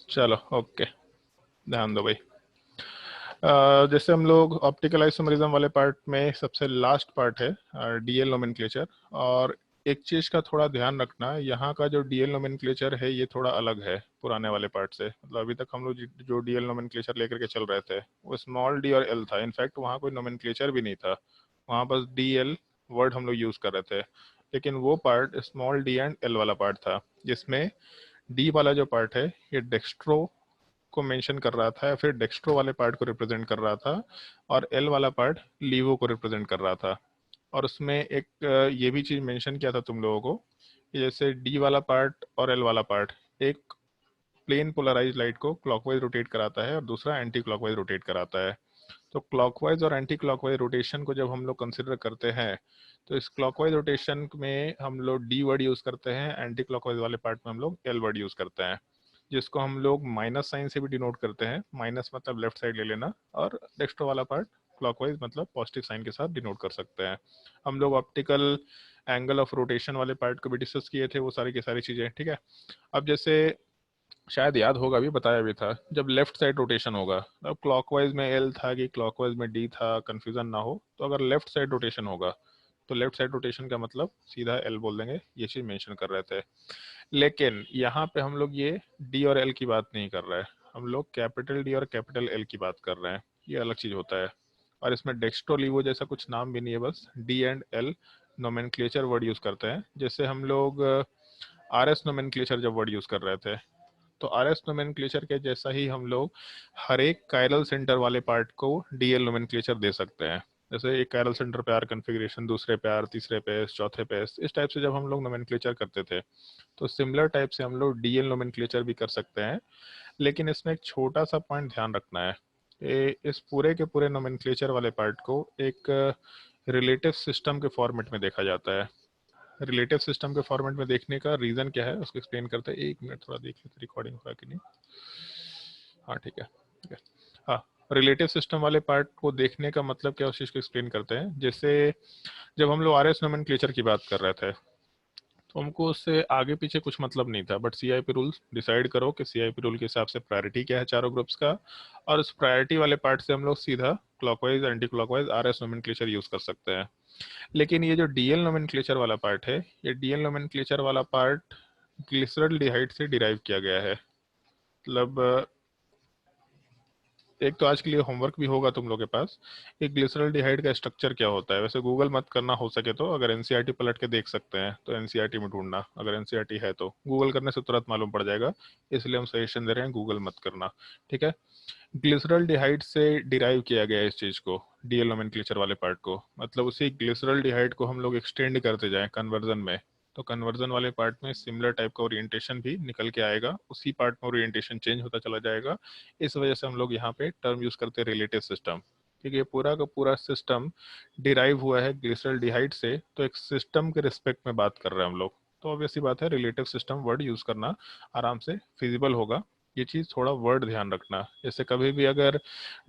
चलो ओके, ध्यान दो भाई। जैसे हम लोग ऑप्टिकल आइसोमरिज्म वाले पार्ट में सबसे लास्ट पार्ट है डीएल नोमेनक्लेचर। और एक चीज़ का थोड़ा ध्यान रखना, यहाँ का जो डीएल नोमेनक्लेचर है ये थोड़ा अलग है पुराने वाले पार्ट से। मतलब अभी तक हम लोग जो डीएल नोमेनक्लेचर लेकर के चल रहे थे वो स्मॉल डी और एल था। इनफैक्ट वहाँ कोई नोमेनक्लेचर भी नहीं था, वहाँ बस डी एल वर्ड हम लोग यूज़ कर रहे थे। लेकिन वो part small D and L वाला पार्ट था, जिसमें डी वाला जो पार्ट है ये डेक्स्ट्रो को मेंशन कर रहा था या फिर डेक्स्ट्रो वाले पार्ट को रिप्रेजेंट कर रहा था, और एल वाला पार्ट लीवो को रिप्रेजेंट कर रहा था। और उसमें एक ये भी चीज़ मेंशन किया था तुम लोगों को कि जैसे डी वाला पार्ट और एल वाला पार्ट एक प्लेन पोलराइज लाइट को क्लॉकवाइज रोटेट कराता है और दूसरा एंटी क्लॉकवाइज रोटेट कराता है। तो क्लॉकवाइज और एंटी क्लॉकवाइज रोटेशन को जब हम लोग कंसिडर करते हैं तो इस क्लॉकवाइज रोटेशन में हम लोग डी वर्ड यूज़ करते हैं, एंटी क्लॉकवाइज वाले पार्ट में हम लोग एल वर्ड यूज़ करते हैं, जिसको हम लोग माइनस साइन से भी डिनोट करते हैं। माइनस मतलब लेफ्ट साइड ले लेना, और डेक्स्ट्रो वाला पार्ट क्लॉकवाइज मतलब पॉजिटिव साइन के साथ डिनोट कर सकते हैं। हम लोग ऑप्टिकल एंगल ऑफ रोटेशन वाले पार्ट को भी डिस्कस किए थे, वो सारी की सारी चीज़ें, ठीक है। अब जैसे शायद याद होगा, भी बताया भी था, जब लेफ्ट साइड रोटेशन होगा, अब क्लॉकवाइज में एल था कि क्लॉकवाइज में डी था, कंफ्यूजन ना हो, तो अगर लेफ्ट साइड रोटेशन होगा तो लेफ्ट साइड रोटेशन का मतलब सीधा एल बोल देंगे। ये चीज़ मेंशन कर रहे थे। लेकिन यहाँ पे हम लोग ये डी और एल की बात नहीं कर रहे हैं, हम लोग कैपिटल डी और कैपिटल एल की बात कर रहे हैं। ये अलग चीज़ होता है। और इसमें डेक्स्ट्रो लीवो जैसा कुछ नाम भी नहीं है, बस D and L nomenclature word use करते हैं। जैसे हम लोग आर एस नोमेनक्लेचर जब वर्ड यूज़ कर रहे थे, तो आर एस नोमेनक्लेचर के जैसा ही हम लोग हर एक कायरल सेंटर वाले पार्ट को डी एल नोमेनक्लेचर दे सकते हैं। जैसे एक कायरल सेंटर पे आर कन्फिग्रेशन, दूसरे पे आर, तीसरे पे एस, चौथे पे एस, इस टाइप से जब हम लोग नोमेनक्लेचर करते थे तो सिमिलर टाइप से हम लोग डीएल नोमेनक्लेचर भी कर सकते हैं। लेकिन इसमें एक छोटा सा पॉइंट ध्यान रखना है, इस पूरे के पूरे नोमेनक्लेचर वाले पार्ट को एक रिलेटिव सिस्टम के फॉर्मेट में देखा जाता है। रिलेटिव सिस्टम के फॉर्मेट में देखने का रीज़न क्या है उसको एक्सप्लेन करते हैं। एक मिनट थोड़ा देख लेते रिकॉर्डिंग हो रहा है कि नहीं। हाँ ठीक है, ठीक है। हाँ, रिलेटिव सिस्टम वाले पार्ट को देखने का मतलब क्या, उस चीज़ को एक्सप्लेन करते हैं। जैसे जब हम लोग आर एस नोमेनक्लेचर की बात कर रहे थे तो हमको उससे आगे पीछे कुछ मतलब नहीं था, बट सीआईपी रूल्स डिसाइड करो कि सीआईपी रूल के हिसाब से प्रायोरिटी क्या है चारों ग्रुप्स का, और उस प्रायोरिटी वाले पार्ट से हम लोग सीधा clockwise anti clockwise R S nomenclature use कर सकते हैं। लेकिन ये जो डीएल नोमेनक्लेचर वाला पार्ट है, ये डीएल नोमेनक्लेचर वाला पार्ट ग्लिसरॉल्डिहाइड से डिराइव किया गया है। मतलब एक तो आज के लिए होमवर्क भी होगा तुम लोग के पास, एक ग्लिसरॉल्डिहाइड का स्ट्रक्चर क्या होता है। वैसे गूगल मत करना, हो सके तो अगर एनसीईआरटी पलट के देख सकते हैं तो एनसीईआरटी में ढूंढना, अगर एनसीईआरटी है तो गूगल करने से तुरंत मालूम पड़ जाएगा। इसलिए हम सजेशन दे रहे हैं, गूगल मत करना, ठीक है। ग्लिसरॉल्डिहाइड से डिराइव किया गया है इस चीज़ को, डीएल नोमेनक्लेचर वाले पार्ट को। मतलब उसी ग्लिसरॉल्डिहाइड को हम लोग एक्सटेंड करते जाएं कन्वर्जन में, तो कन्वर्जन वाले पार्ट में सिमिलर टाइप का ओरिएंटेशन भी निकल के आएगा, उसी पार्ट में ओरिएंटेशन चेंज होता चला जाएगा। इस वजह से हम लोग यहाँ पे टर्म यूज करते हैं रिलेटिव सिस्टम, क्योंकि ये पूरा का पूरा सिस्टम डिराइव हुआ है ग्लिसरॉल्डिहाइड से, तो एक सिस्टम के रिस्पेक्ट में बात कर रहे हैं हम लोग। तो ऑब्वियसली बात है, रिलेटिव सिस्टम वर्ड यूज करना आराम से फिजिबल होगा। ये चीज़ थोड़ा वर्ड ध्यान रखना, जैसे कभी भी अगर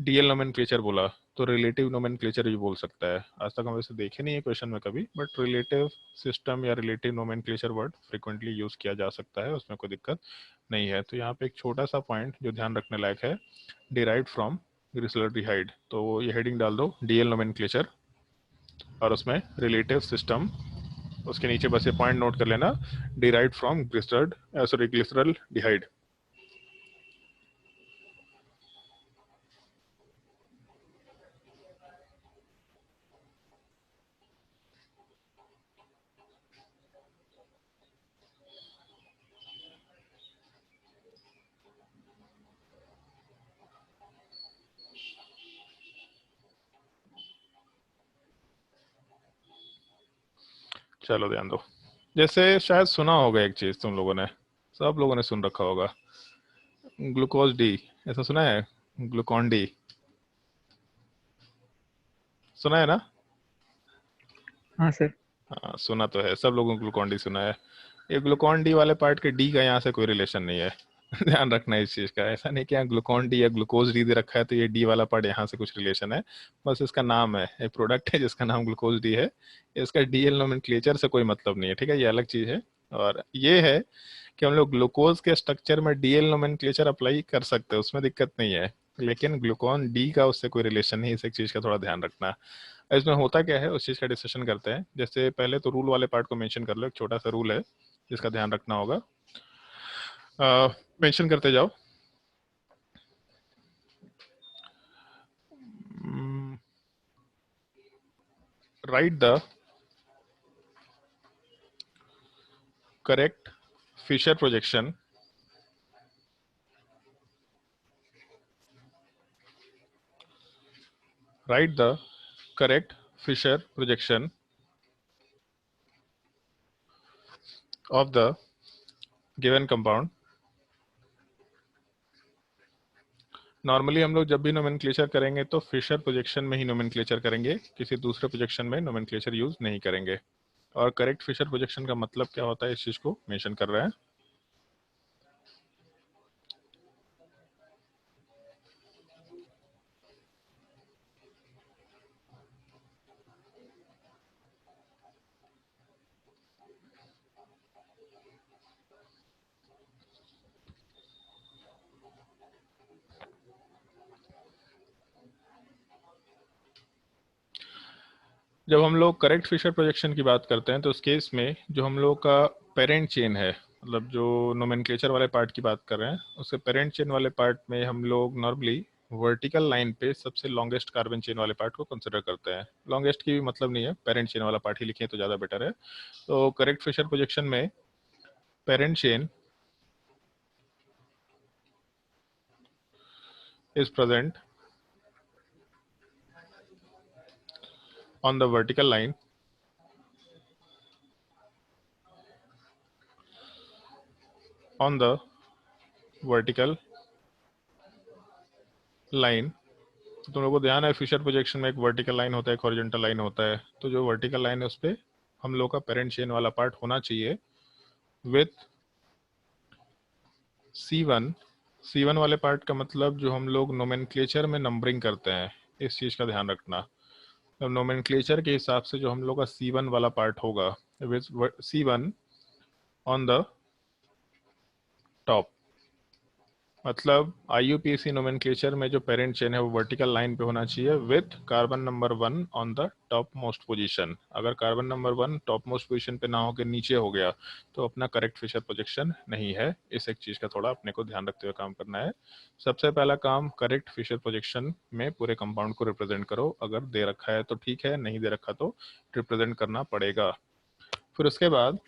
डीएल नोमेनक्लेचर बोला तो रिलेटिव नोमेनक्लेचर भी बोल सकता है। आज तक हम वैसे देखे नहीं है क्वेश्चन में कभी, बट रिलेटिव सिस्टम या relative nomenclature word frequently use किया जा सकता है, उसमें कोई दिक्कत नहीं है। तो यहाँ पे एक छोटा सा पॉइंट जो ध्यान रखने लायक है, डिराइव्ड फ्रॉम ग्लिसरॉल्डिहाइड, तो ये हेडिंग डाल दो डीएल नोमेनक्लेचर और उसमें रिलेटिव सिस्टम, उसके नीचे बस ये पॉइंट नोट कर लेना, डिराइव्ड फ्रॉम ग्लिसरॉल्डिहाइड। चलो ध्यान दो, जैसे शायद सुना होगा एक चीज तुम लोगों ने, सब लोगों ने सुन रखा होगा, ग्लूकोज डी, ऐसा सुना है? ग्लूकॉन डी सुना है ना? हाँ सर। हाँ सुना तो है, सब लोगों को ग्लूकॉन डी सुना है। ये ग्लूकॉन डी वाले पार्ट के डी का यहाँ से कोई रिलेशन नहीं है। ध्यान रखना इस चीज का, ऐसा नहीं कि यहाँ ग्लूकॉन डी या ग्लूकोज डी दे रखा है तो ये डी वाला पार्ट यहाँ से कुछ रिलेशन है। बस इसका नाम है, एक प्रोडक्ट है जिसका नाम ग्लूकोज डी है, इसका डीएल नोमेनक्लेचर से कोई मतलब नहीं है, ठीक है, ये अलग चीज है। और ये है कि हम लोग ग्लूकोज के स्ट्रक्चर में डीएल नोमेनक्लेचर अप्लाई कर सकते हैं, उसमें दिक्कत नहीं है, लेकिन ग्लूकॉन डी का उससे कोई रिलेशन नहीं है। इस एक चीज़ का थोड़ा ध्यान रखना। इसमें होता क्या है उस चीज़ का डिस्कशन करते हैं। जैसे पहले तो रूल वाले पार्ट को मेंशन कर लो, एक छोटा सा रूल है जिसका ध्यान रखना होगा, मेंशन करते जाओ। Write the correct Fisher projection write the correct Fisher projection of the given compound। Normally हम लोग जब भी नोमेनक्लेचर करेंगे तो फिशर प्रोजेक्शन में ही नोमेनक्लेचर करेंगे, किसी दूसरे प्रोजेक्शन में नोमेनक्लेचर यूज नहीं करेंगे। और करेक्ट फिशर प्रोजेक्शन का मतलब क्या होता है इस चीज को मेंशन कर रहे हैं। जब हम लोग करेक्ट फिशर प्रोजेक्शन की बात करते हैं तो उस केस में जो हम लोग का पेरेंट चेन है, मतलब जो नोमेनक्लेचर वाले पार्ट की बात कर रहे हैं, उसके पेरेंट चेन वाले पार्ट में हम लोग नॉर्मली वर्टिकल लाइन पे सबसे लॉन्गेस्ट कार्बन चेन वाले पार्ट को कंसिडर करते हैं। लॉन्गेस्ट की भी मतलब नहीं है, पेरेंट चेन वाला पार्ट ही लिखें तो ज़्यादा बेटर है। तो करेक्ट फिशर प्रोजेक्शन में parent chain is present on the vertical line on the vertical line। तो तुम लोगों को ध्यान है फिशर प्रोजेक्शन में एक वर्टिकल लाइन होता है, एक हॉरिजॉन्टल लाइन होता है। तो जो वर्टिकल लाइन है उस पे हम लोग का पेरेंट चेन वाला पार्ट होना चाहिए विथ C1। C1 वाले पार्ट का मतलब जो हम लोग नोमेनक्लेचर में नंबरिंग करते हैं, इस चीज़ का ध्यान रखना। तो नोमेनक्लेचर के हिसाब से जो हम लोग का C1 वाला पार्ट होगा with C1 on the top. मतलब IUPAC नोमेनक्लेचर में जो पेरेंट चेन है वो वर्टिकल लाइन पे होना चाहिए with carbon number 1 on the top most position. अगर carbon number 1 top most position पे ना होकर नीचे हो गया तो अपना करेक्ट फिशर प्रोजेक्शन नहीं है। इस एक चीज़ का थोड़ा अपने को ध्यान रखते हुए काम करना है। सबसे पहला काम करेक्ट फिशर प्रोजेक्शन में पूरे कंपाउंड को रिप्रेजेंट करो। अगर दे रखा है तो ठीक है, नहीं दे रखा तो रिप्रेजेंट करना पड़ेगा। फिर उसके बाद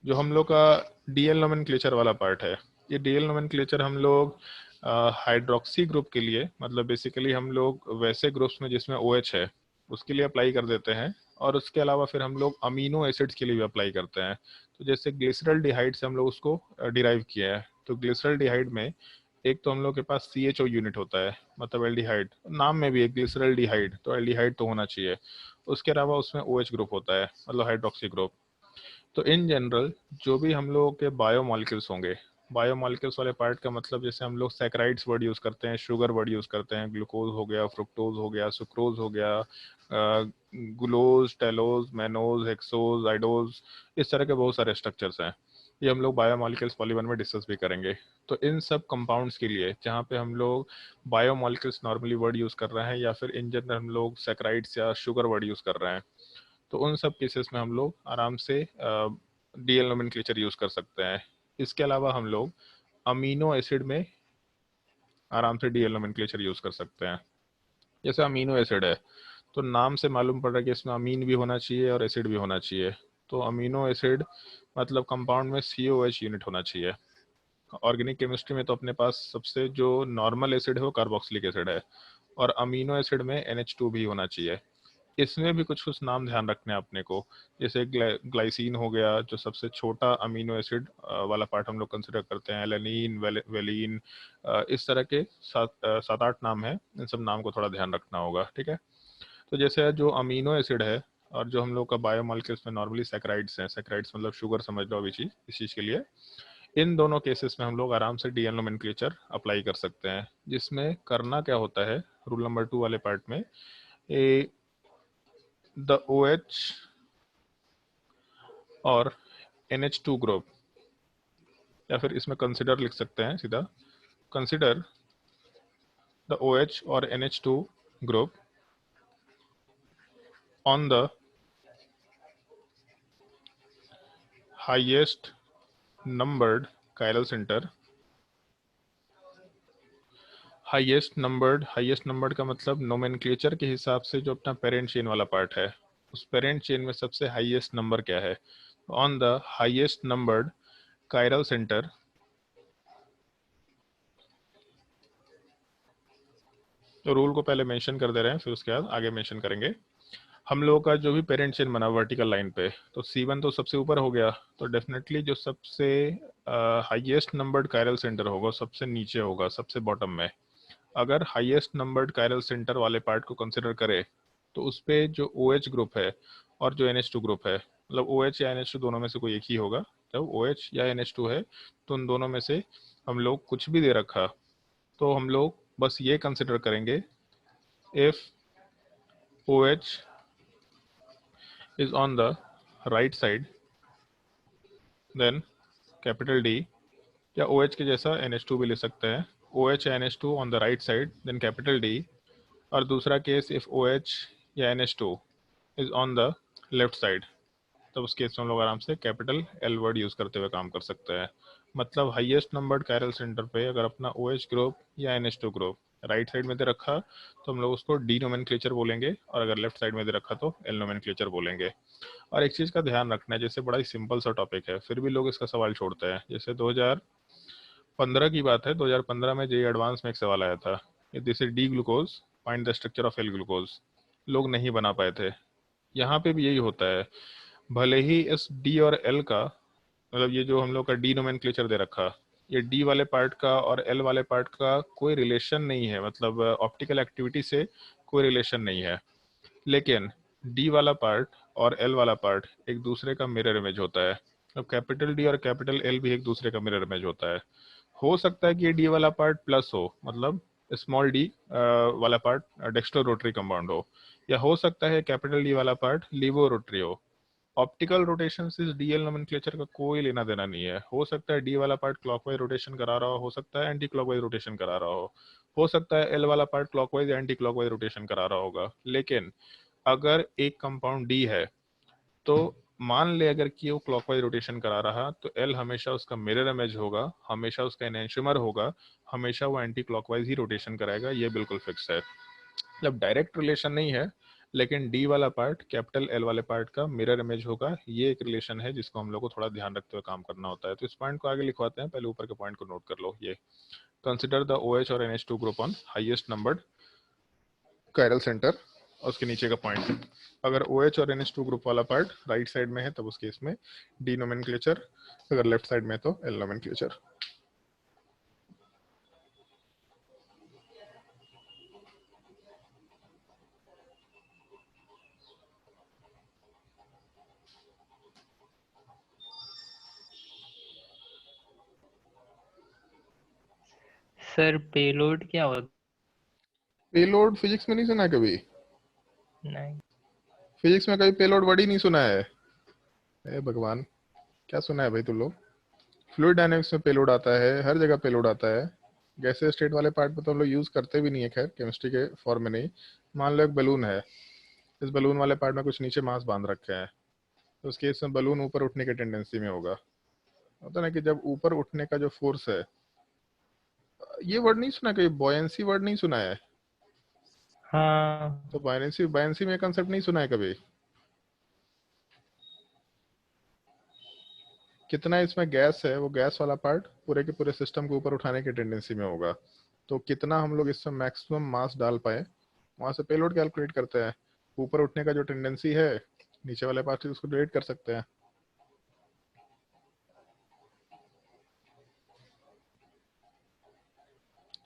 जो हम लोग का डीएल नोमेनक्लेचर वाला पार्ट है, ये डीएल नोमेनक्लेचर हम लोग हाइड्रोक्सी ग्रुप के लिए, मतलब बेसिकली हम लोग वैसे ग्रुप्स में जिसमें OH है उसके लिए अप्लाई कर देते हैं। और उसके अलावा फिर हम लोग अमीनो एसिड्स के लिए भी अप्लाई करते हैं। तो जैसे ग्लिसरल डिहाइड से हम लोग उसको डिराइव किया है। तो ग्लिसरल डिहाइड में एक तो हम लोग के पास CHO यूनिट होता है, मतलब एल्डिहाइड, नाम में भी एक ग्लिसरल डिहाइड, तो एल्डिहाइड तो होना चाहिए। उसके अलावा उसमें OH ग्रुप होता है, मतलब हाइड्रोक्सी ग्रुप। तो इन जनरल जो भी हम लोगों के बायोमॉलिक्यूल्स होंगे, बायोमॉलिक्यूल्स वाले पार्ट का मतलब जैसे हम लोग सैकराइड्स वर्ड यूज़ करते हैं, शुगर वर्ड यूज़ करते हैं, ग्लूकोज हो गया, फ्रुक्टोज हो गया, सुक्रोज हो गया, ग्लूकोज, टेलोज, मैनोज, हेक्सोज, आइडोज, इस तरह के बहुत सारे स्ट्रक्चर्स हैं। ये हम लोग बायोमॉलिक्यूल्स पॉली 1 में डिस्कस भी करेंगे। तो इन सब कंपाउंड्स के लिए जहाँ पे हम लोग बायोमॉलिक्यूल्स नॉर्मली वर्ड यूज़ कर रहे हैं या फिर इन जनरल हम लोग सैकराइड्स या शुगर वर्ड यूज़ कर रहे हैं, तो उन सब केसेस में हम लोग आराम से डीएल नोमेनक्लेचर यूज कर सकते हैं। इसके अलावा हम लोग अमीनो एसिड में आराम से डीएल नोमेनक्लेचर यूज कर सकते हैं। जैसे अमीनो एसिड है तो नाम से मालूम पड़ रहा है कि इसमें अमीन भी होना चाहिए और एसिड भी होना चाहिए। तो अमीनो एसिड मतलब कंपाउंड में COH यूनिट होना चाहिए। ऑर्गेनिक केमिस्ट्री में तो अपने पास सबसे जो नॉर्मल एसिड है वो कार्बोक्सिलिक एसिड है, और अमीनो एसिड में NH2 भी होना चाहिए। इसमें भी कुछ कुछ नाम ध्यान रखने हैं अपने को। जैसे ग्लाइसिन हो गया, जो सबसे छोटा अमीनो एसिड वाला पार्ट हम लोग कंसिडर करते हैं, एलेनिन, वेलिन, इस तरह के 7-8 नाम है। इन सब नाम को थोड़ा ध्यान रखना होगा, ठीक है। तो जैसे जो अमीनो एसिड है और जो हम लोग का बायोमॉलिक्यूल्स में नॉर्मली सैकराइड्स हैं, सैकराइड्स मतलब शुगर समझ लो अभी चीज, इस चीज़ के लिए इन दोनों केसेस में हम लोग आराम से डीएल नोमेनक्लेचर अप्लाई कर सकते हैं। जिसमें करना क्या होता है रूल नंबर 2 वाले पार्ट में, ए द OH और NH2 ग्रुप, या फिर इसमें कंसिडर लिख सकते हैं सीधा, कंसिडर द OH और NH2 group on the highest numbered chiral centre. Highest numbered का मतलब नोमेनक्लेचर के हिसाब से जो अपना पेरेंट चेन वाला पार्ट है, उस पेरेंट चेन में सबसे हाईएस्ट नंबर क्या है। On the highest numbered chiral centre, तो रूल को पहले मेंशन कर दे रहे हैं, फिर उसके बाद आगे मेंशन करेंगे। हम लोगों का जो भी पेरेंट चेन बना वर्टिकल लाइन पे, तो C1 तो सबसे ऊपर हो गया, तो डेफिनेटली जो सबसे हाईएस्ट नंबर्ड कायरल सेंटर होगा सबसे नीचे होगा, सबसे बॉटम में। अगर हाईएस्ट नंबर्ड कायरल सेंटर वाले पार्ट को कंसिडर करें तो उस पे जो OH ग्रुप है और जो NH2 ग्रुप है, मतलब OH या NH2 दोनों में से कोई एक ही होगा। जब OH या NH2 है तो उन दोनों में से हम लोग कुछ भी दे रखा, तो हम लोग बस ये कंसिडर करेंगे, if OH is on the right side then capital D, या OH के जैसा NH2 भी ले सकते हैं, OH या NH2 on the right side then capital D। और दूसरा केस, इफ OH या NH2 is on the left side, तब उस केस में हम लोग आराम से कैपिटल L वर्ड यूज करते हुए काम कर सकते हैं। मतलब हाईएस्ट नंबर्ड कायरल सेंटर पे अगर अपना OH ग्रुप या NH2 ग्रुप राइट साइड में दे रखा तो हम लोग उसको D नोमेनक्लेचर बोलेंगे, और अगर लेफ्ट साइड में दे रखा तो L नोमेनक्लेचर बोलेंगे। और एक चीज का ध्यान रखना है, जैसे बड़ा ही सिंपल सा टॉपिक है फिर भी लोग इसका सवाल छोड़ते हैं। जैसे 2015 की बात है, 2015 में JEE एडवांस में एक सवाल आया था, this is D glucose, find the structure of L glucose. लोग नहीं बना पाए थे। यहाँ पे भी यही होता है, भले ही इस D और L का, मतलब ये जो हम लोग का D नोमेनक्लेचर दे रखा, ये D वाले पार्ट का और L वाले पार्ट का कोई रिलेशन नहीं है, मतलब ऑप्टिकल एक्टिविटी से कोई रिलेशन नहीं है, लेकिन D वाला पार्ट और L वाला पार्ट एक दूसरे का मिरर इमेज होता है। अब कैपिटल D और कैपिटल L भी एक दूसरे का मिरर इमेज होता है। हो सकता है कि ये D वाला पार्ट प्लस हो, मतलब स्मॉल d वाला पार्ट डेक्स्ट्रो रोटरी कंपाउंड हो, या हो सकता है कैपिटल D वाला पार्ट लीवो रोटरी हो। ऑप्टिकल रोटेशन से DL नोमेनक्लेचर का कोई लेना देना नहीं है। हो सकता है D वाला पार्ट क्लॉकवाइज रोटेशन करा रहा हो सकता है एंटी क्लॉकवाइज रोटेशन करा रहा हो सकता है L वाला पार्ट क्लॉकवाइज या एंटी क्लॉकवाइज रोटेशन करा रहा होगा। लेकिन अगर एक कंपाउंड D है, तो मान ले अगर कि वो क्लॉकवाइज रोटेशन करा रहा, तो L हमेशा उसका मिरर इमेज होगा, हमेशा उसका एनेंशियोमर होगा, हमेशा वो एंटी क्लॉकवाइज ही रोटेशन कराएगा, ये बिल्कुल फिक्स है। जब डायरेक्ट रिलेशन नहीं है, लेकिन D वाला पार्ट कैपिटल L वाले पार्ट का मिरर इमेज होगा, ये एक रिलेशन है जिसको हम लोग को थोड़ा ध्यान रखते हुए काम करना होता है। तो इस पॉइंट को आगे लिखवाते हैं, पहले ऊपर के पॉइंट को नोट कर लो। ये कंसिडर द OH और NH2 group on highest numbered chiral centre, और उसके नीचे का पॉइंट, अगर OH और NH2 ग्रुप वाला पार्ट राइट साइड में है तब उस केस में D नोमेनक्लेचर, अगर लेफ्ट साइड में तो L नोमेनक्लेचर। सर पेलोड क्या होता? पेलोड फिजिक्स में नहीं सुना है कभी? नहीं फिजिक्स में कभी पेलोड वर्ड ही नहीं सुना है? ए भगवान, क्या सुना है भाई तुम लोग? फ्लूइड डायनेमिक्स में पेलोड आता है, हर जगह पेलोड आता है। गैसेस स्टेट वाले पार्ट पे तो हम लोग यूज करते भी नहीं है, खैर केमिस्ट्री के फॉर्म में नहीं। मान लो एक बलून है, इस बलून वाले पार्ट में कुछ नीचे मास बांध रखे हैं, तो उस केस में बलून ऊपर उठने की टेंडेंसी में होगा। होता ना कि जब ऊपर उठने का जो फोर्स है, ये वर्ड नहीं सुना कभी? बॉयंसी वर्ड नहीं सुना है? हाँ तो बायनेंसी बायनेंसी में कंसेप्ट नहीं सुना है कभी? कितना इसमें गैस है, वो गैस वाला पार्ट पूरे के पूरे सिस्टम को ऊपर उठाने की टेंडेंसी में होगा, तो कितना हम लोग इसमें मैक्सिमम मास डाल पाए, वहां से पेलोड कैलकुलेट करते हैं। ऊपर उठने का जो टेंडेंसी है नीचे वाले पार्ट से, उसको डिवाइड कर सकते हैं।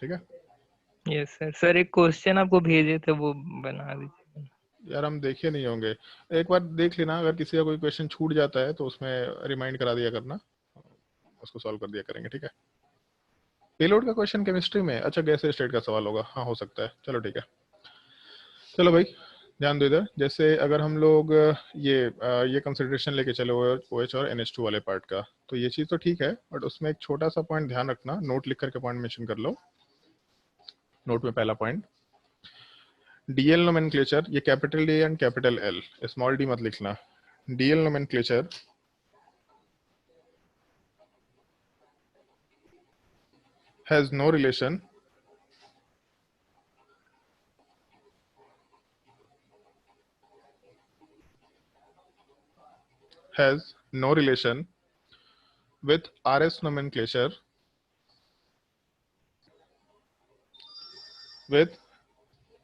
ठीक है यस सर। सर एक क्वेश्चन आपको भेजे थे वो बना दीजिए। यार, हम देखे नहीं होंगे, एक बार देख लेना, अगर किसी का कोई क्वेश्चन छूट जाता है तो उसमें रिमाइंड करा दिया करना, उसको सॉल्व कर दिया करेंगे। ठीक है, पेलोड का क्वेश्चन केमिस्ट्री में, अच्छा गैस स्टेट का सवाल होगा, हाँ हो सकता है, चलो ठीक है। चलो भाई, ध्यान दो इधर, जैसे अगर हम लोग ये कंसिडरेशन लेके चले OH और NH2 वाले पार्ट का, तो ये चीज़ तो ठीक है, बट उसमें एक छोटा सा पॉइंट ध्यान रखना, नोट लिख करके पॉइंट मेंशन कर लो। नोट में पहला पॉइंट, DL नोमेनक्लेचर, ये capital D and capital L, small d मत लिखना। DL nomenclature has no relation has no relation with RS nomenclature, with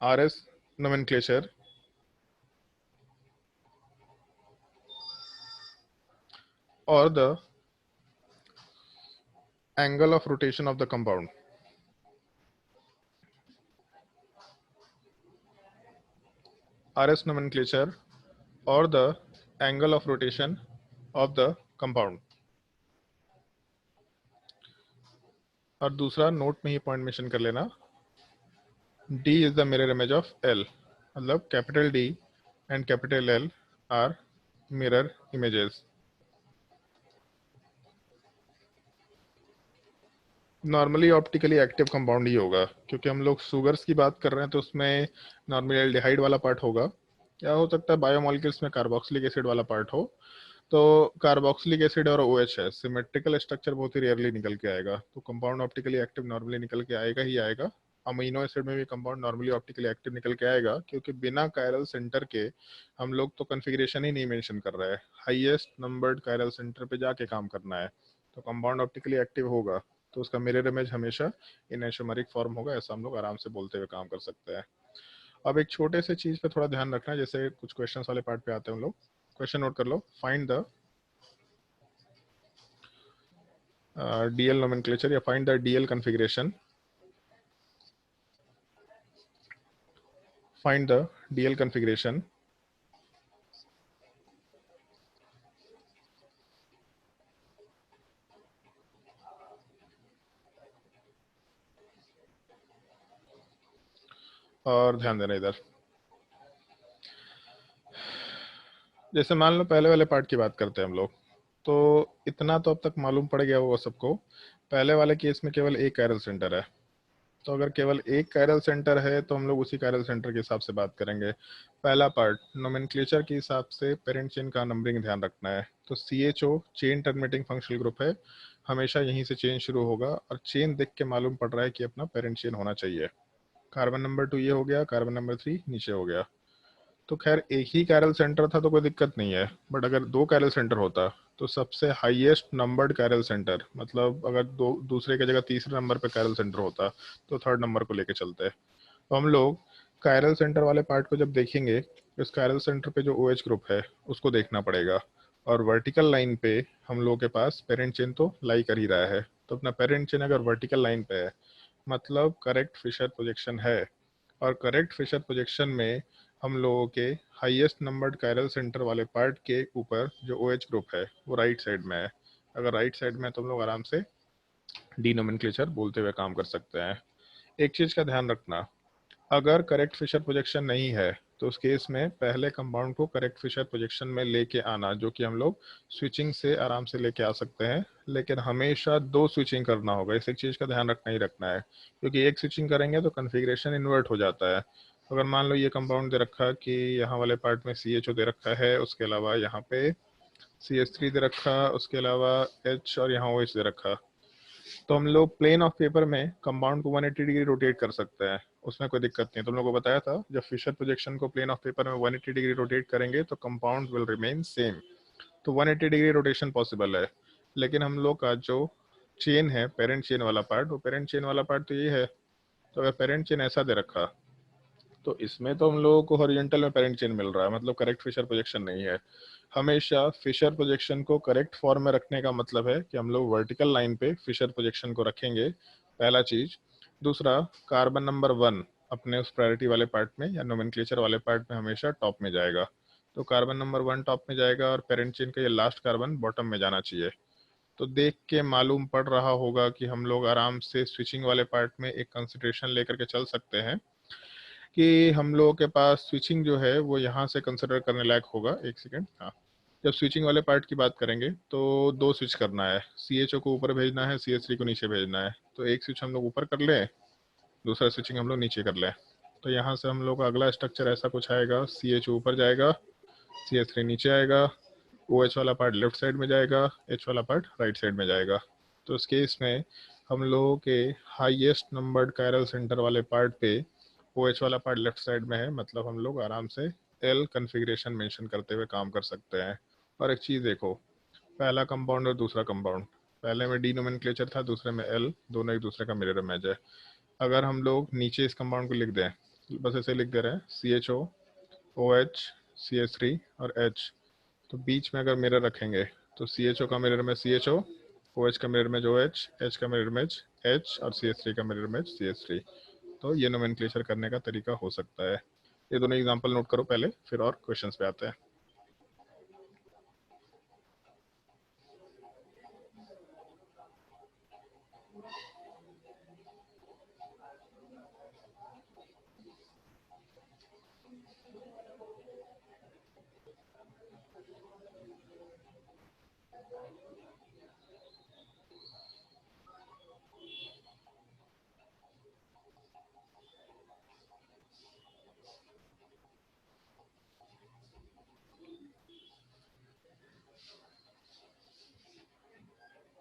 RS nomenclature or the angle of rotation of the compound. RS nomenclature or the angle of rotation of the compound. और दूसरा note में ही point mention कर लेना, D is the mirror image of L, मतलब capital D and capital L are mirror images. Normally optically active compound ही होगा, क्योंकि हम लोग शुगर्स की बात कर रहे हैं तो उसमें नॉर्मली एल्डिहाइड वाला पार्ट होगा, या हो सकता है बायोमॉलिक्यूल्स में कार्बोक्सिलिक एसिड वाला पार्ट हो। तो कार्बोक्सिलिक एसिड और OH है, सिमेट्रिकल स्ट्रक्चर बहुत ही रेयरली निकल के आएगा, तो कंपाउंड ऑप्टिकली एक्टिव नॉर्मली निकल के आएगा ही आएगा। अमीनो एसिड में भी कंपाउंड नॉर्मली ऑप्टिकली एक्टिव निकल के आएगा, क्योंकि बिना कायरल सेंटर के हम लोग तो कन्फिग्रेशन ही नहीं मेंशन कर रहे हैं, हाईएस्ट नंबर्ड कायरल सेंटर पे जाके काम करना है, तो कंपाउंड ऑप्टिकली एक्टिव होगा, तो उसका मिरर इमेज हमेशा इनैशोमेरिक फॉर्म होगा, ऐसा हम लोग आराम से बोलते हुए काम कर सकते हैं। अब एक छोटे से चीज पे थोड़ा ध्यान रखना, जैसे कुछ क्वेश्चंस वाले पार्ट पे आते हैं हम लोग। क्वेश्चन नोट कर लो, फाइंड द DL nomenclature या find the DL configuration, find the DL configuration और ध्यान देना इधर, जैसे मान लो पहले वाले पार्ट की बात करते हैं हम लोग, तो इतना तो अब तक मालूम पड़ गया होगा सबको, पहले वाले केस में केवल एक कायरल सेंटर है, तो अगर केवल एक कायरल सेंटर है तो हम लोग उसी कायरल सेंटर के हिसाब से बात करेंगे। पहला पार्ट नोमेनक्लेचर के हिसाब से पेरेंट चेन का नंबरिंग ध्यान रखना है, तो CHO chain terminating functional group है, हमेशा यहीं से चेन शुरू होगा, और चेन देख के मालूम पड़ रहा है कि अपना पेरेंट चेन होना चाहिए। कार्बन नंबर 2 ये हो गया, कार्बन नंबर 3 नीचे हो गया। तो खैर एक ही कैरल सेंटर था तो कोई दिक्कत नहीं है, बट अगर दो कैरल सेंटर होता तो सबसे हाईएस्ट नंबर्ड कैरल सेंटर, मतलब अगर दो दूसरे की जगह तीसरे नंबर पे कैरल सेंटर होता तो थर्ड नंबर को लेके चलते। तो हम लोग कायरल सेंटर वाले पार्ट को जब देखेंगे, इस कायरल सेंटर पे जो OH ग्रुप है उसको देखना पड़ेगा, और वर्टिकल लाइन पे हम लोग के पास पेरेंट चेन तो लाई कर ही रहा है, तो अपना पेरेंट चेन अगर वर्टिकल लाइन पे है मतलब करेक्ट फिशर प्रोजेक्शन है, और करेक्ट फिशर प्रोजेक्शन में हम लोगों के हाईएस्ट नंबर्ड कायरल सेंटर वाले पार्ट के ऊपर जो OH ग्रुप है वो राइट साइड में है। अगर राइट साइड में है तो हम लोग आराम से डी नोमेनक्लेचर बोलते हुए काम कर सकते हैं। एक चीज का ध्यान रखना, अगर करेक्ट फिशर प्रोजेक्शन नहीं है तो उस केस में पहले कंपाउंड को करेक्ट फिशर प्रोजेक्शन में लेके आना, जो कि हम लोग स्विचिंग से आराम से लेके आ सकते हैं, लेकिन हमेशा दो स्विचिंग करना होगा, इस एक चीज का ध्यान रखना ही रखना है, क्योंकि एक स्विचिंग करेंगे तो कन्फिग्रेशन इन्वर्ट हो जाता है। अगर मान लो ये कंपाउंड दे रखा कि यहाँ वाले पार्ट में CHO दे रखा है, उसके अलावा यहाँ पे CH3 दे रखा, उसके अलावा H और यहाँ OH दे रखा, तो हम लोग प्लेन ऑफ पेपर में कंपाउंड को 180 डिग्री रोटेट कर सकते हैं, उसमें कोई दिक्कत नहीं है। तुम लोगों को बताया था जब फिशर प्रोजेक्शन को प्लेन ऑफ पेपर में 180 डिग्री रोटेट करेंगे तो कंपाउंड विल रिमेन सेम, तो 180 डिग्री रोटेशन पॉसिबल है। लेकिन हम लोग का जो चेन है पेरेंट चेन वाला पार्ट, वो पेरेंट चेन वाला पार्ट तो ये है, तो अगर पेरेंट चेन ऐसा दे रखा तो इसमें तो हम लोगों को हॉरिजॉन्टल में पेरेंट चेन मिल रहा है, मतलब करेक्ट फिशर प्रोजेक्शन नहीं है। हमेशा फिशर प्रोजेक्शन को करेक्ट फॉर्म में रखने का मतलब है कि हम लोग वर्टिकल लाइन पे फिशर प्रोजेक्शन को रखेंगे, पहला चीज। दूसरा, कार्बन नंबर 1 अपने उस प्रायोरिटी वाले पार्ट में या नोमेनक्लेचर वाले पार्ट में हमेशा टॉप में जाएगा, तो कार्बन नंबर 1 टॉप में जाएगा और पेरेंट चेन का ये लास्ट कार्बन बॉटम में जाना चाहिए। तो देख के मालूम पड़ रहा होगा कि हम लोग आराम से स्विचिंग वाले पार्ट में एक कंसिडरेशन लेकर के चल सकते हैं। कि हम लोगों के पास स्विचिंग जो है वो यहाँ से कंसिडर करने लायक होगा। एक सेकेंड, हाँ। जब स्विचिंग वाले पार्ट की बात करेंगे तो दो स्विच करना है, सी एच ओ को ऊपर भेजना है, सी एच थ्री को नीचे भेजना है। तो एक स्विच हम लोग ऊपर कर लें, दूसरा स्विचिंग हम लोग नीचे कर लें। तो यहाँ से हम लोग का अगला स्ट्रक्चर ऐसा कुछ आएगा, सी एच ओ ऊपर जाएगा, सी एच थ्री नीचे आएगा, ओ एच वाला पार्ट लेफ्ट साइड में जाएगा, एच वाला पार्ट राइट साइड में जाएगा। तो इस केस में हम लोगों के हाईएस्ट नंबर्ड कायरल सेंटर वाले पार्ट पे ओ एच वाला पार्ट लेफ्ट साइड में है, मतलब हम लोग आराम से एल कन्फिग्रेशन मेंशन करते हुए काम कर सकते हैं। और एक चीज़ देखो, पहला कंपाउंड और दूसरा कंपाउंड, पहले में डी नोमेनक्लेचर था, दूसरे में एल, दोनों एक दूसरे का मिरर इमेज है। अगर हम लोग नीचे इस कंपाउंड को लिख दें, बस ऐसे लिख दे रहे हैं, C H O H, C H three और एच, तो बीच में अगर मिरर रखेंगे तो सी एच ओ का mirror image C H O H का मिरर इमेज ओ एच का मिरर इमेज एच और सी एच थ्री का mirror image C H three. तो ये नोमेनक्लेचर करने का तरीका हो सकता है। ये दोनों एग्जांपल नोट करो पहले, फिर और क्वेश्चंस पे आते हैं।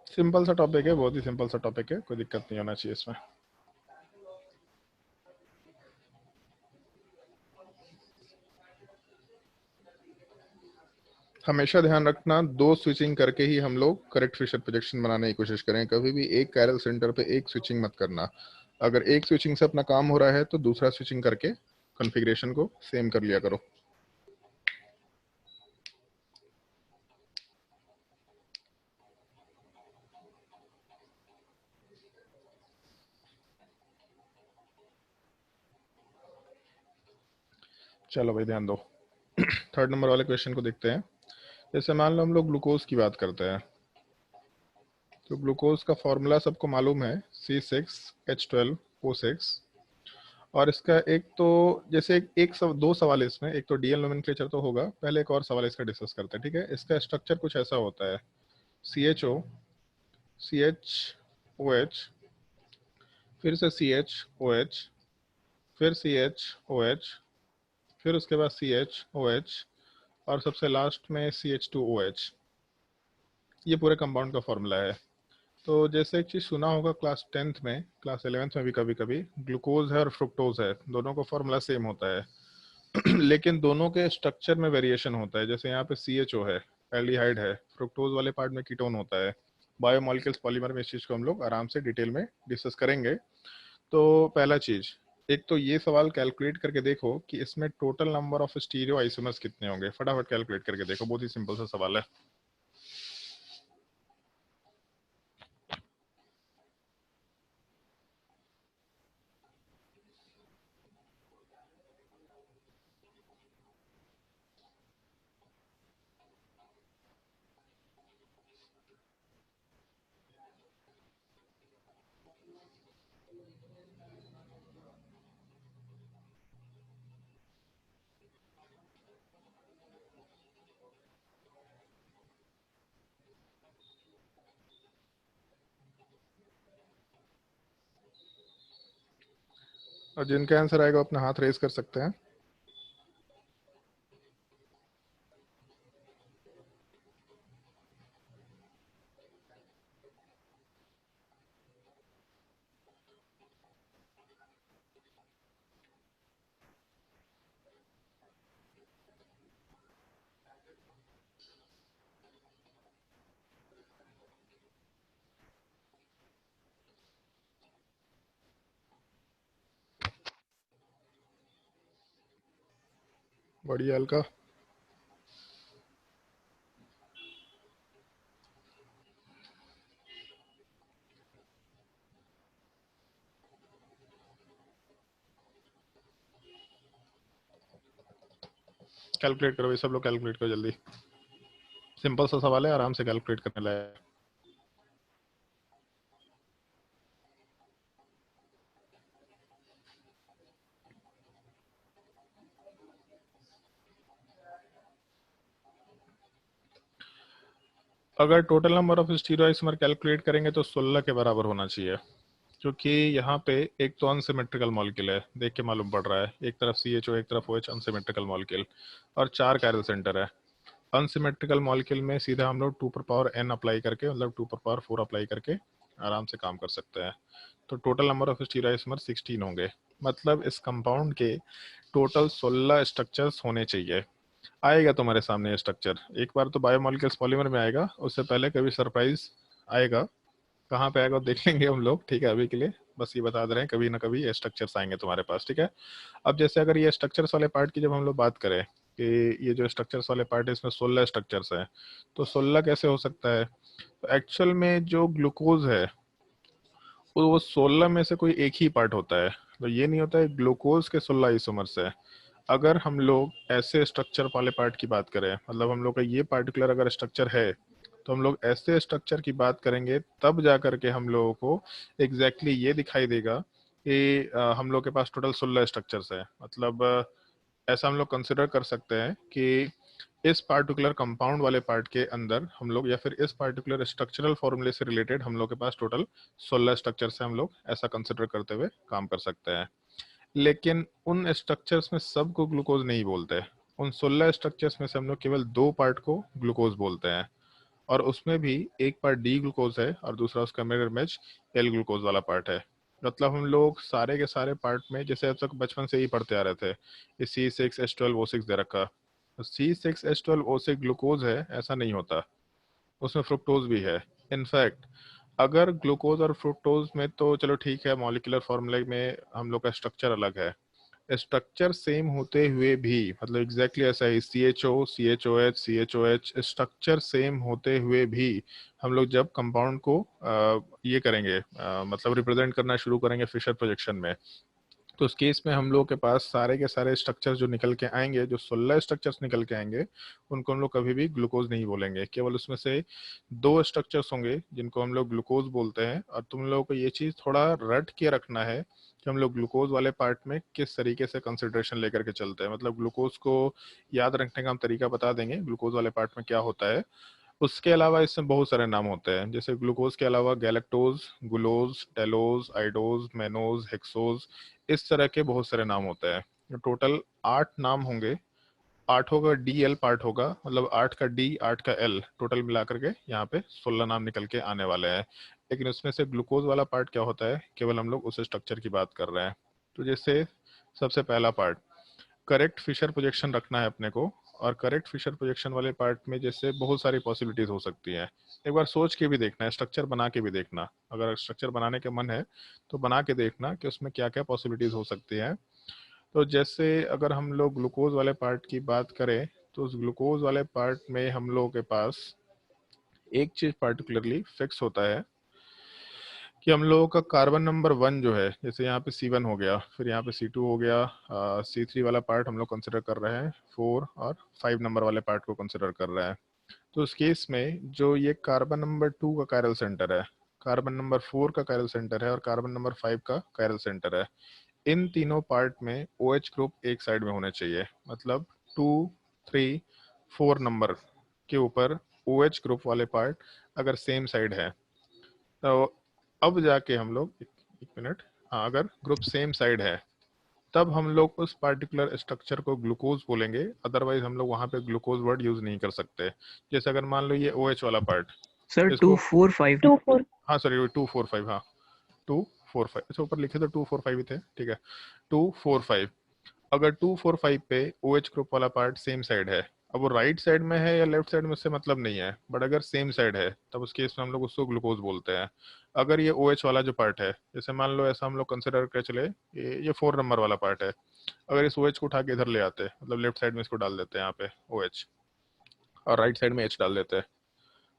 सिंपल सा टॉपिक है, बहुत ही सिंपल सा टॉपिक है, कोई दिक्कत नहीं होना चाहिए इसमें। हमेशा ध्यान रखना, दो स्विचिंग करके ही हम लोग करेक्ट फिशर प्रोजेक्शन बनाने की कोशिश करें। कभी भी एक कायरल सेंटर पे एक स्विचिंग मत करना। अगर एक स्विचिंग से अपना काम हो रहा है तो दूसरा स्विचिंग करके कॉन्फ़िगरेशन को सेम कर लिया करो। चलो भाई ध्यान दो। थर्ड नंबर वाले क्वेश्चन को देखते हैं। जैसे मान लो हम लोग ग्लूकोज की बात करते हैं, तो ग्लूकोज का फॉर्मूला सबको मालूम है, C6H12O6। और इसका एक तो जैसे दो सवाल है इसमें, एक तो डीएल नोमेनक्लेचर तो होगा, पहले एक और सवाल इसका डिस्कस करते हैं, ठीक है। इसका स्ट्रक्चर कुछ ऐसा होता है, CHO, CHOH, फिर से CHOH, फिर CHOH, फिर उसके बाद CHOH, और सबसे लास्ट में CH2OH। ये पूरे कंपाउंड का फॉर्मूला है। तो जैसे एक चीज़ सुना होगा क्लास 10th में, क्लास 11th में भी कभी कभी, ग्लूकोज है और फ्रुक्टोज है, दोनों का फॉर्मूला सेम होता है। लेकिन दोनों के स्ट्रक्चर में वेरिएशन होता है। जैसे यहाँ पे CHO है, एल्डिहाइड है, फ्रुक्टोज वाले पार्ट में कीटोन होता है। बायोमोलिक्यूल्स पॉलीमर में इस चीज़ को हम लोग आराम से डिटेल में डिस्कस करेंगे। तो पहला चीज़, एक तो ये सवाल कैलकुलेट करके देखो कि इसमें total number of stereo isomers कितने होंगे। फटाफट कैलकुलेट करके देखो, बहुत ही सिंपल सा सवाल है। और जिनका आंसर आएगा अपना हाथ रेज कर सकते हैं। बढ़िया हल्का। कैलकुलेट करो भाई, सब लोग कैलकुलेट करो जल्दी। सिंपल सा सवाल है, आराम से कैलकुलेट करने लायक। अगर total number of stereo isomer calculate करेंगे तो 16 के बराबर होना चाहिए, क्योंकि यहाँ पे एक तो अनसिमेट्रिकल मॉलिक्यूल है, देख के मालूम पड़ रहा है, एक तरफ CHO एक तरफ OH, अनसिमेट्रिकल मॉलिक्यूल, और 4 कैरल सेंटर है। अनसिमेट्रिकल मॉलिक्यूल में सीधा हम लोग 2n अप्लाई करके, मतलब 2 4 अप्लाई करके आराम से काम कर सकते हैं। तो total number of stereo isomer 16 होंगे, मतलब इस कंपाउंड के टोटल 16 स्ट्रक्चर्स होने चाहिए। आएगा तुम्हारे सामने ये स्ट्रक्चर, एक बार तो बायोमोलिक्यूल्स पॉलीमर में आएगा, उससे पहले कभी सरप्राइज आएगा, कहाँ पे आएगा देख लेंगे हम लोग, ठीक है। अभी के लिए बस ये बता दे रहे हैं, कभी ना कभी ये स्ट्रक्चर्स आएंगे तुम्हारे पास, ठीक है। अब जैसे अगर ये स्ट्रक्चर्स वाले पार्ट की जब हम लोग बात करें कि ये जो स्ट्रक्चर्स वाले पार्ट है इसमें 16 स्ट्रक्चर्स हैं, तो 16 कैसे हो सकता है? तो एक्चुअल में जो ग्लूकोज है वो 16 में से कोई एक ही पार्ट होता है, तो ये नहीं होता है ग्लूकोज के 16 आइसोमर्स है। अगर हम लोग ऐसे स्ट्रक्चर वाले पार्ट की बात करें, मतलब हम लोग का ये पार्टिकुलर अगर स्ट्रक्चर है, तो हम लोग ऐसे स्ट्रक्चर की बात करेंगे, तब जा करके हम लोगों को एग्जैक्टली ये दिखाई देगा कि हम लोग के पास टोटल 16 स्ट्रक्चर्स है। मतलब ऐसा हम लोग कंसिडर कर सकते हैं कि इस पार्टिकुलर कंपाउंड वाले पार्ट के अंदर हम लोग, या फिर इस पार्टिकुलर स्ट्रक्चरल फॉर्मूले से रिलेटेड हम लोग के पास टोटल 16 स्ट्रक्चर से हम लोग ऐसा कंसिडर करते हुए काम कर सकते हैं। लेकिन उन स्ट्रक्चर्स में सबको ग्लूकोज नहीं बोलते, उन 16 स्ट्रक्चर्स में से हम लोग केवल 2 पार्ट को ग्लूकोज बोलते हैं, और उसमें भी एक पार्ट डी ग्लूकोज है और दूसरा उसका मिरर इमेज एल ग्लूकोज वाला पार्ट है। मतलब हम लोग सारे के सारे पार्ट में, जैसे अब तक बचपन से ही पढ़ते आ रहे थे, ये C6H12O6 दे रखा, तो C6H12O6 ग्लूकोज है ऐसा नहीं होता, उसमें फ्रुक्टोज भी है। इनफैक्ट अगर ग्लूकोज और फ्रुक्टोज में तो चलो ठीक है, मॉलिक्यूलर फॉर्मूले में हम लोग का स्ट्रक्चर अलग है, स्ट्रक्चर सेम होते हुए भी, मतलब एग्जैक्टली ऐसा ही CHO CHOH CHOH structure same होते हुए भी हम लोग जब कंपाउंड को ये करेंगे, मतलब रिप्रेजेंट करना शुरू करेंगे फिशर प्रोजेक्शन में, तो उस केस में हम लोग के पास सारे के सारे स्ट्रक्चर्स जो निकल के आएंगे, जो 16 स्ट्रक्चर्स निकल के आएंगे, उनको हम लोग कभी भी ग्लूकोज नहीं बोलेंगे। केवल उसमें से 2 स्ट्रक्चर्स होंगे जिनको हम लोग ग्लूकोज बोलते हैं। और तुम लोगों को ये चीज़ थोड़ा रट के रखना है कि हम लोग ग्लूकोज वाले पार्ट में किस तरीके से कंसिडरेशन लेकर के चलते हैं। मतलब ग्लूकोज को याद रखने का हम तरीका बता देंगे, ग्लूकोज वाले पार्ट में क्या होता है। उसके अलावा इसमें बहुत सारे नाम होते हैं, जैसे ग्लूकोज के अलावा गैलेक्टोज, गुलोज, टेलोज, आइडोज, मेनोज, हेक्सोज, इस तरह के बहुत सारे नाम होते हैं। टोटल 8 नाम होंगे, 8 का DL पार्ट होगा, मतलब 8 का D 8 का L, टोटल मिला करके यहाँ पे 16 नाम निकल के आने वाले हैं। लेकिन उसमें से ग्लूकोज वाला पार्ट क्या होता है, केवल हम लोग उस स्ट्रक्चर की बात कर रहे हैं। तो जैसे सबसे पहला पार्ट, करेक्ट फिशर प्रोजेक्शन रखना है अपने को। और करेक्ट फिशर प्रोजेक्शन वाले पार्ट में जैसे बहुत सारी पॉसिबिलिटीज हो सकती हैं, एक बार सोच के भी देखना है, स्ट्रक्चर बना के भी देखना, अगर स्ट्रक्चर बनाने का मन है तो बना के देखना कि उसमें क्या क्या पॉसिबिलिटीज हो सकती हैं। तो जैसे अगर हम लोग ग्लूकोज वाले पार्ट की बात करें, तो उस ग्लूकोज वाले पार्ट में हम लोगों के पास एक चीज पार्टिकुलरली फिक्स होता है कि हम लोगों का कार्बन नंबर 1 जो है, जैसे यहाँ पे C1 हो गया, फिर यहाँ पे C2 हो गया, C3 वाला पार्ट हम लोग कंसिडर कर रहे हैं, 4 और 5 नंबर वाले पार्ट को कंसिडर कर रहे हैं। तो इस केस में जो ये कार्बन नंबर 2 का कायरल सेंटर है, कार्बन नंबर 4 का कायरल सेंटर है और कार्बन नंबर 5 का कायरल सेंटर है, इन तीनों पार्ट में OH ग्रुप एक साइड में होने चाहिए। मतलब 2 3 4 नंबर के ऊपर OH ग्रुप वाले पार्ट अगर सेम साइड है, तो अब जाके हम लोग एक मिनट, हाँ, अगर ग्रुप सेम साइड है तब हम लोग उस पार्टिकुलर स्ट्रक्चर को ग्लूकोज बोलेंगे, अदरवाइज हम लोग वहाँ पे ग्लूकोज वर्ड यूज नहीं कर सकते। जैसे अगर मान लो ये OH वाला पार्ट, सर इसको 245 हाँ सॉरी 2 4 5, हाँ 2 4 5, अच्छा ऊपर लिखे तो 2 4 5 ही थे, ठीक है। 2 4 5, अगर 2 4 5 पे OH ग्रुप वाला पार्ट सेम साइड है, अब वो राइट साइड में है या लेफ्ट साइड में उससे मतलब नहीं है, बट अगर सेम साइड है तब उस केस में हम लोग उसको ग्लूकोज बोलते हैं। अगर ये OH वाला जो पार्ट है, जैसे मान लो ऐसा हम लोग कंसिडर कर चले, ये 4 नंबर वाला पार्ट है, अगर इस OH को उठा के इधर ले आते, मतलब लेफ्ट साइड में इसको डाल देते हैं यहाँ पे OH, और राइट साइड में H डाल देते हैं,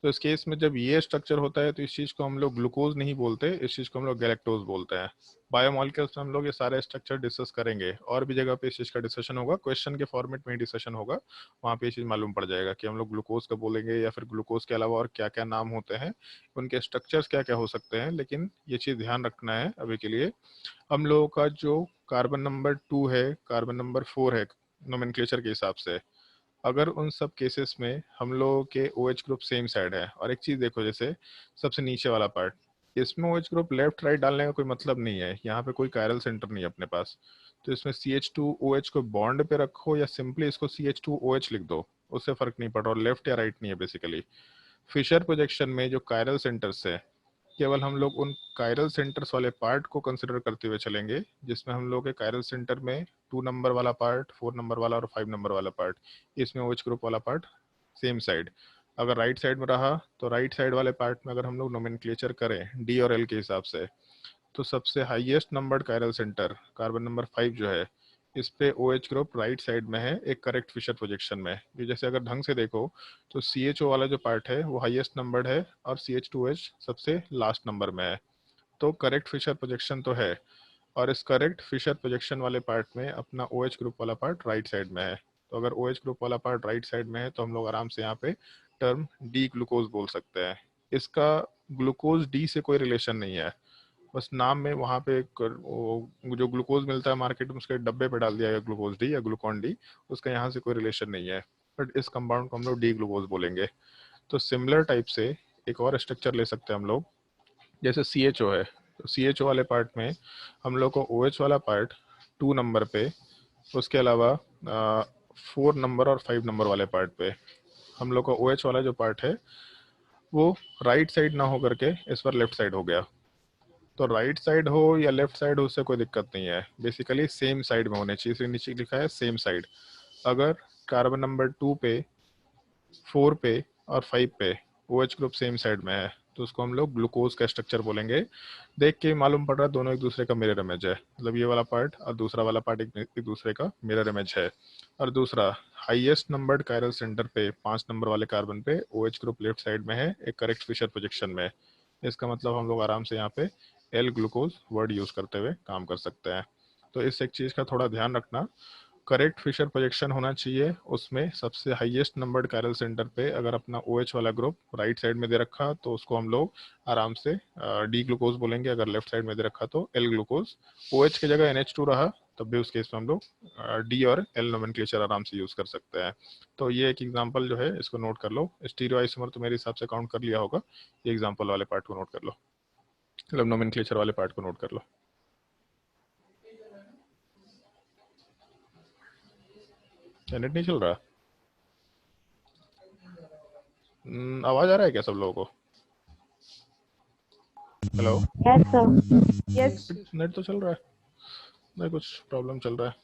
तो इस केस में जब ये स्ट्रक्चर होता है तो इस चीज को हम लोग ग्लूकोज नहीं बोलते, इस चीज को हम लोग गैलेक्टोज बोलते हैं। बायोमोलिक्यूल्स में हम लोग ये सारे स्ट्रक्चर डिस्कस करेंगे, और भी जगह पे इस चीज का डिस्कशन होगा, क्वेश्चन के फॉर्मेट में ही डिस्कशन होगा, वहाँ पे ये चीज मालूम पड़ जाएगा कि हम लोग ग्लूकोज का बोलेंगे या फिर ग्लूकोज के अलावा और क्या क्या नाम होते हैं, उनके स्ट्रक्चर्स क्या क्या हो सकते हैं। लेकिन ये चीज ध्यान रखना है अभी के लिए, हम लोगों का जो कार्बन नंबर 2 है, कार्बन नंबर 4 है नोमेनक्लेचर के हिसाब से, अगर उन सब केसेस में हम लोगों के OH ग्रुप सेम साइड है, और एक चीज देखो, जैसे सबसे नीचे वाला पार्ट, इसमें OH ग्रुप लेफ्ट राइट डालने का कोई मतलब नहीं है, यहाँ पे कोई कायरल सेंटर नहीं है अपने पास, तो इसमें CH2OH को बॉन्ड पे रखो या सिंपली इसको CH2OH लिख दो, उससे फर्क नहीं पड़ रहा, और लेफ्ट या राइट नहीं है बेसिकली। फिशर प्रोजेक्शन में जो कायरल सेंटर्स है, केवल हम लोग उन कायरल सेंटर्स वाले पार्ट को कंसिडर करते हुए चलेंगे जिसमें हम लोग के कायरल सेंटर में 2 नंबर वाला पार्ट, 4 नंबर वाला और 5 नंबर वाला पार्ट, इसमें OH ग्रुप वाला पार्ट सेम साइड। अगर राइट साइड में रहा तो राइट साइड वाले पार्ट में अगर हम लोग नोमेनक्लेचर करें डी और एल के हिसाब से, तो सबसे highest numbered chiral centre carbon number 5 जो है, इस पे OH ग्रुप राइट साइड में है एक करेक्ट फिशर प्रोजेक्शन में। ये जैसे अगर ढंग से देखो तो CHO वाला जो पार्ट है वो हाईएस्ट नंबर्ड है और CH2H सबसे लास्ट नंबर में है, तो करेक्ट फिशर प्रोजेक्शन तो है। और इस करेक्ट फिशर प्रोजेक्शन वाले पार्ट में अपना OH ग्रुप वाला पार्ट राइट साइड में है, तो अगर OH ग्रुप वाला पार्ट राइट साइड में है तो हम लोग आराम से यहाँ पे टर्म डी ग्लूकोज बोल सकते हैं। इसका ग्लूकोज डी से कोई रिलेशन नहीं है, बस नाम में वहाँ पे जो ग्लूकोज मिलता है मार्केट में उसके डब्बे पे डाल दिया गया ग्लूकोज डी या ग्लूकॉन डी, उसका यहाँ से कोई रिलेशन नहीं है, बट इस कंपाउंड को हम लोग डी ग्लूकोज बोलेंगे। तो सिमिलर टाइप से एक और स्ट्रक्चर ले सकते हैं हम लोग, जैसे CHO है, तो CHO वाले पार्ट में हम लोग को OH वाला पार्ट 2 नंबर पे, उसके अलावा 4 नंबर और 5 नंबर वाले पार्ट पे हम लोग को OH वाला जो पार्ट है वो राइट साइड ना हो करके इस बार लेफ्ट साइड हो गया। तो राइट साइड हो या लेफ्ट साइड हो उससे कोई दिक्कत नहीं है, बेसिकली सेम साइड में होने चाहिए, इसलिए नीचे लिखा है सेम साइड। अगर कार्बन नंबर 2 पे, 4 पे और 5 पे OH ग्रुप सेम साइड में है तो उसको हम लोग ग्लूकोज का स्ट्रक्चर बोलेंगे। देख के मालूम पड़ रहा है दोनों एक दूसरे का मिरर इमेज है, मतलब ये वाला पार्ट और दूसरा वाला पार्ट एक दूसरे का मिरर इमेज है। और दूसरा, हाईएस्ट नंबर्ड कायरल सेंटर पे 5 नंबर वाले कार्बन पे OH ग्रुप लेफ्ट साइड में है एक करेक्ट फिशर प्रोजेक्शन में। इसका मतलब हम लोग आराम से यहाँ पे एल ग्लूकोज वर्ड यूज करते हुए काम कर सकते हैं। तो इस एक चीज का थोड़ा ध्यान रखना, करेक्ट फिशर प्रोजेक्शन होना चाहिए, उसमें सबसे हाईएस्ट नंबर्ड कायरल सेंटर पे अगर अपना OH वाला ग्रुप राइट साइड में दे रखा तो उसको हम लोग आराम से डी ग्लूकोज बोलेंगे, अगर लेफ्ट साइड में दे रखा तो एल ग्लूकोज। OH की जगह NH2 रहा तब भी उस केस में हम लोग डी और एल नोमेनक्लेचर आराम से यूज कर सकते हैं। तो ये एक एग्जांपल जो है इसको नोट कर लो, स्टीरियो आइसोमर तो मेरे हिसाब से काउंट कर लिया होगा, ये एग्जांपल वाले पार्ट को नोट कर लो, मतलब नोमेनक्लेचर वाले पार्ट को नोट कर लो। नेट नहीं चल रहा? आवाज आ रहा है क्या सब लोगों को? Hello? Yes sir, yes. Net तो चल रहा है, नहीं कुछ प्रॉब्लम चल रहा है।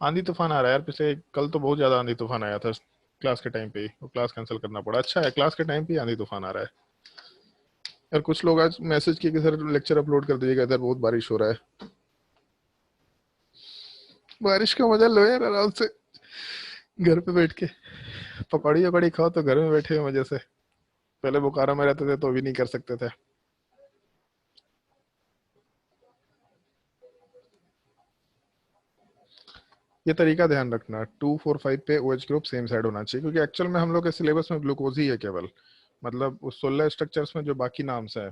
आंधी तूफान आ रहा है यार, पिछले कल तो बहुत ज्यादा आंधी तूफान आया था क्लास के टाइम पे ही, वो क्लास कैंसिल करना पड़ा। अच्छा है क्लास के टाइम पे ही आंधी तूफान आ रहा है यार। कुछ लोग आज मैसेज किए कि सर लेक्चर अपलोड कर दीजिएगा, इधर बहुत बारिश हो रहा है। बारिश का मजा लो यार आराम से, घर पे बैठ के पकौड़ी वकौड़ी खाओ, तो घर में बैठे हुए मजे से। पहले बोकारो में रहते थे तो भी नहीं कर सकते थे। ये तरीका ध्यान रखना, 2 4 5 पे OH ग्रुप सेम साइड होना चाहिए, क्योंकि एक्चुअल में हम लोग के सिलेबस में ग्लूकोज ही है केवल, मतलब उस 16 स्ट्रक्चर्स में जो बाकी नाम्स है,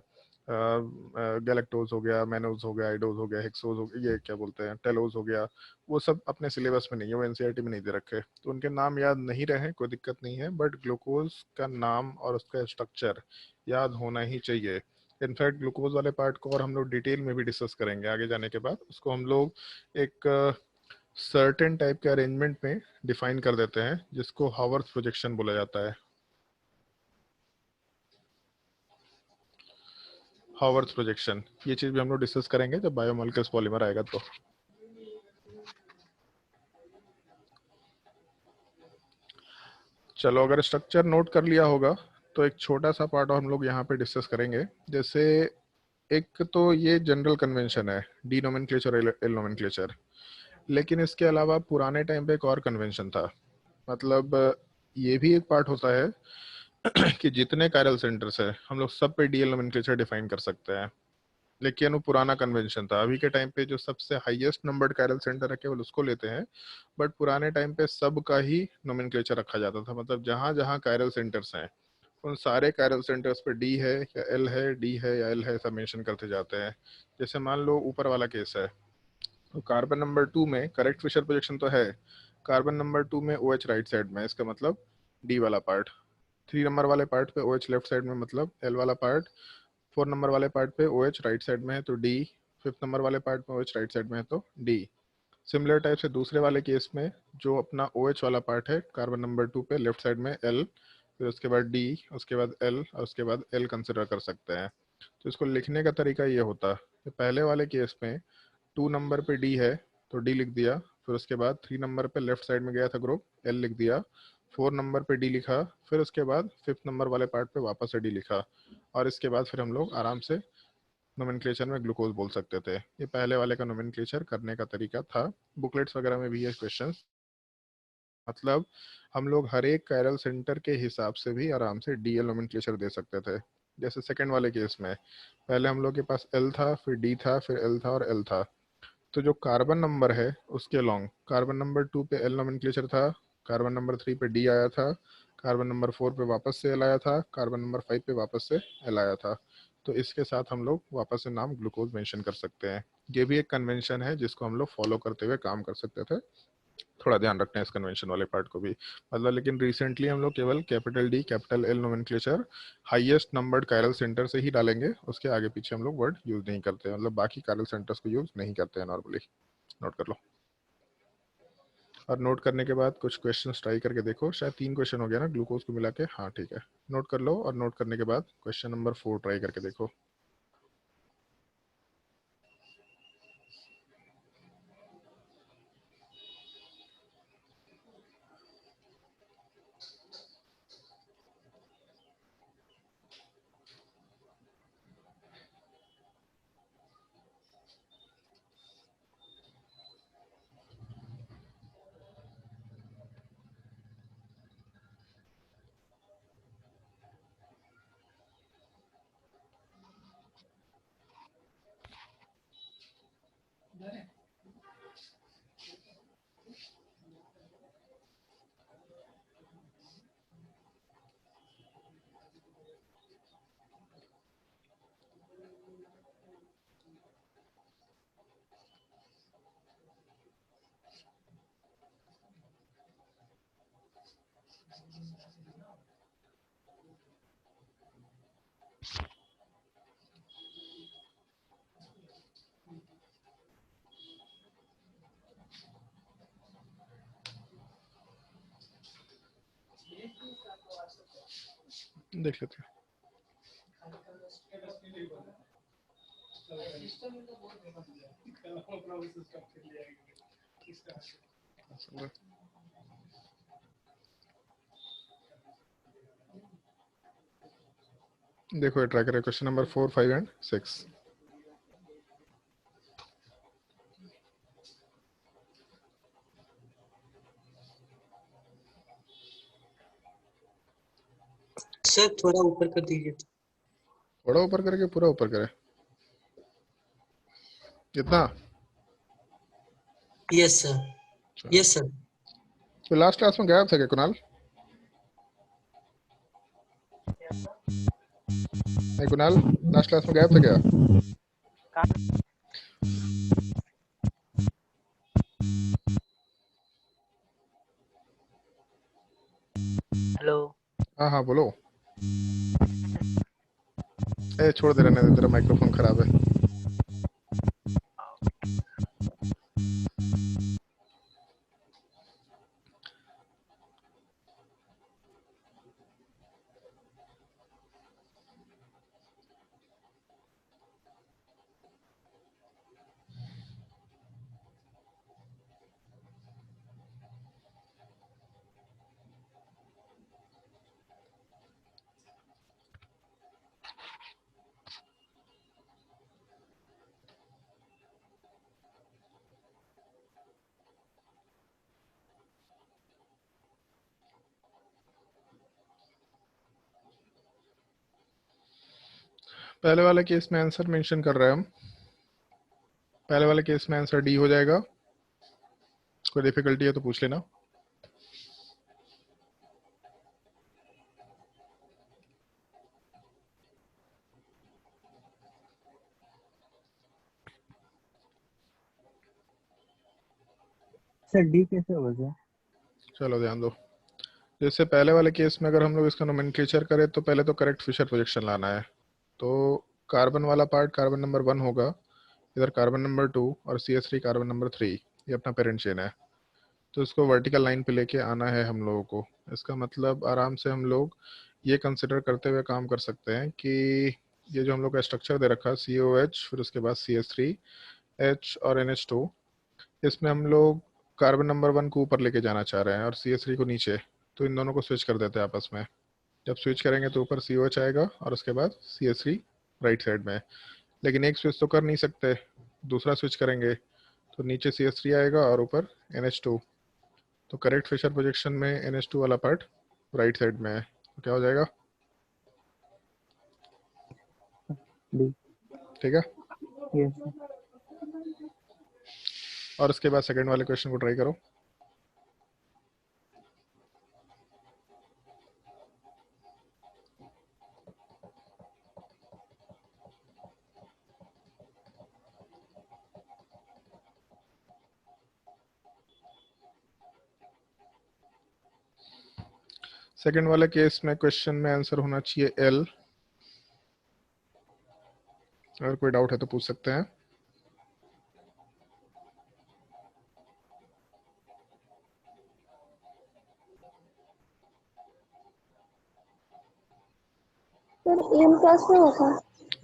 गैलेक्टोज हो गया, मैनोज हो गया, आइडोज हो गया, हेक्सोज हो गया, ये क्या बोलते हैं, टेलोज हो गया, वो सब अपने सिलेबस में नहीं है, वो NCERT में नहीं दे रखे, तो उनके नाम याद नहीं रहे कोई दिक्कत नहीं है, बट ग्लूकोज का नाम और उसका स्ट्रक्चर याद होना ही चाहिए। इनफैक्ट ग्लूकोज वाले पार्ट को और हम लोग डिटेल में भी डिस्कस करेंगे आगे जाने के बाद, उसको हम लोग एक सर्टेन टाइप के अरेंजमेंट में डिफाइन कर देते हैं जिसको हावर्थ प्रोजेक्शन बोला जाता है। हावर्थ प्रोजेक्शन, ये चीज भी हम लोग डिस्कस करेंगे जब बायोमोलिक्यूल्स पॉलीमर आएगा तो। चलो अगर स्ट्रक्चर नोट कर लिया होगा तो एक छोटा सा पार्ट और हम लोग यहाँ पे डिस्कस करेंगे। जैसे एक तो ये जनरल कन्वेंशन है, डी नोमेनक्लेचर, एल नोमेनक्लेचर, लेकिन इसके अलावा पुराने टाइम पे एक और कन्वेंशन था, मतलब ये भी एक पार्ट होता है कि जितने कायरल सेंटर्स है हम लोग सब पे DL नोमेनक्लेचर डिफाइन कर सकते हैं, लेकिन वो पुराना कन्वेंशन था। अभी के टाइम पे जो सबसे हाईएस्ट नंबर्ड कायरल सेंटर है केवल उसको लेते हैं, बट पुराने टाइम पे सब का ही नोमेनक्लेचर रखा जाता था, मतलब जहां जहां कायरल सेंटर्स हैं उन सारे कायरल सेंटर्स पे डी है या एल है, डी है या एल है, ऐसा मेंशन करते जाते हैं। जैसे मान लो ऊपर वाला केस है, तो कार्बन नंबर 2 में करेक्ट फिशर प्रोजेक्शन तो है, कार्बन नंबर 2 में OH राइट साइड में, इसका मतलब D वाला पार्ट। 3 नंबर वाले पार्ट पे OH लेफ्ट साइड में, मतलब L वाला पार्ट। 4 नंबर वाले पार्ट पे OH राइट साइड में है तो D। 5th नंबर वाले पार्ट में OH राइट साइड में है तो D। सिमिलर टाइप से दूसरे वाले केस में जो अपना OH वाला पार्ट है कार्बन नंबर 2 पे लेफ्ट साइड में L, फिर उसके बाद D, उसके बाद L और उसके बाद L कंसिडर कर सकते हैं। तो इसको लिखने का तरीका ये होता है, पहले वाले केस में 2 नंबर पे D है तो D लिख दिया, फिर उसके बाद 3 नंबर पे लेफ्ट साइड में गया था ग्रुप, L लिख दिया, 4 नंबर पे D लिखा, फिर उसके बाद 5th नंबर वाले पार्ट पे वापस से D लिखा, और इसके बाद फिर हम लोग आराम से नोमेनक्लेचर में ग्लूकोज बोल सकते थे। ये पहले वाले का नोमेनक्लेचर करने का तरीका था। बुकलेट्स वगैरह में भी ये क्वेश्चन, मतलब हम लोग हर एक कायरल सेंटर के हिसाब से भी आराम से डीएल नोमेनक्लेचर दे सकते थे। जैसे सेकंड वाले केस में पहले हम लोग के पास एल था, फिर डी था, फिर एल था और एल था। तो जो कार्बन नंबर है उसके लॉन्ग कार्बन नंबर 2 पे एल नोमेनक्लेचर था, कार्बन नंबर 3 पे डी आया था, कार्बन नंबर 4 पे वापस से एल आया था, कार्बन नंबर 5 पे वापस से एल आया था। तो इसके साथ हम लोग वापस से नाम ग्लूकोज मेंशन कर सकते हैं। ये भी एक कन्वेंशन है जिसको हम लोग फॉलो करते हुए काम कर सकते थे। थोड़ा ध्यान रखना है इस कन्वेंशन वाले पार्ट को भी, मतलब लेकिन रिसेंटली हम लोग केवल capital D capital L nomenclature highest numbered chiral centre से ही डालेंगे, उसके आगे पीछे हम लोग वर्ड यूज नहीं करते, मतलब बाकी कायरल सेंटर्स को यूज नहीं करते हैं नॉर्मली। नोट कर लो, और नोट करने के बाद कुछ क्वेश्चन ट्राई करके देखो। शायद 3 क्वेश्चन हो गया ना ग्लूकोज को मिला के, हाँ ठीक है। नोट कर लो, और नोट करने के बाद क्वेश्चन नंबर 4 ट्राई करके देखो। देख लेते हैं। देखो ये ट्राई करें क्वेश्चन नंबर 4, 5 एंड 6। सर थोड़ा ऊपर कर दीजिए। थोड़ा ऊपर करके पूरा ऊपर करे, कितना? Yes sir, yes sir. तो लास्ट क्लास में गायब था क्या कुणाल? नहीं कुणाल, लास्ट क्लास में गायब था क्या? हेलो। हाँ हाँ बोलो। ए छोड़ दे, रहने दे, तेरा माइक्रोफोन खराब है। पहले वाले केस में आंसर मेंशन कर रहे हैं हम। पहले वाले केस में आंसर डी हो जाएगा। कोई डिफिकल्टी है तो पूछ लेना। सर डी कैसे हो गया? चलो ध्यान दो, जैसे पहले वाले केस में अगर हम लोग इसका नोमेनक्लेचर करें तो पहले तो करेक्ट फिशर प्रोजेक्शन लाना है। तो कार्बन वाला पार्ट कार्बन नंबर 1 होगा, इधर कार्बन नंबर 2 और CH3 कार्बन नंबर 3, ये अपना पेरेंट चेन है। तो इसको वर्टिकल लाइन पे लेके आना है हम लोगों को। इसका मतलब आराम से हम लोग ये कंसिडर करते हुए काम कर सकते हैं कि ये जो हम लोग का स्ट्रक्चर दे रखा है COH, फिर उसके बाद CH3, H और NH2, इसमें हम लोग कार्बन नंबर 1 को ऊपर लेके जाना चाह रहे हैं और CH3 को नीचे। तो इन दोनों को स्विच कर देते हैं आपस में। जब स्विच करेंगे तो ऊपर COH आएगा और उसके बाद CH3 राइट साइड में। लेकिन एक स्विच तो कर नहीं सकते, दूसरा स्विच करेंगे तो नीचे CH3 आएगा और ऊपर NH2। तो करेक्ट फिशर प्रोजेक्शन में NH2 वाला पार्ट राइट साइड में है, तो क्या हो जाएगा? D। ठीक है। Yes sir. और उसके बाद सेकंड वाले क्वेश्चन को ट्राई करो। सेकंड वाले केस में क्वेश्चन में आंसर होना चाहिए L। अगर कोई डाउट है तो पूछ सकते हैं। सर एम कैसे होगा?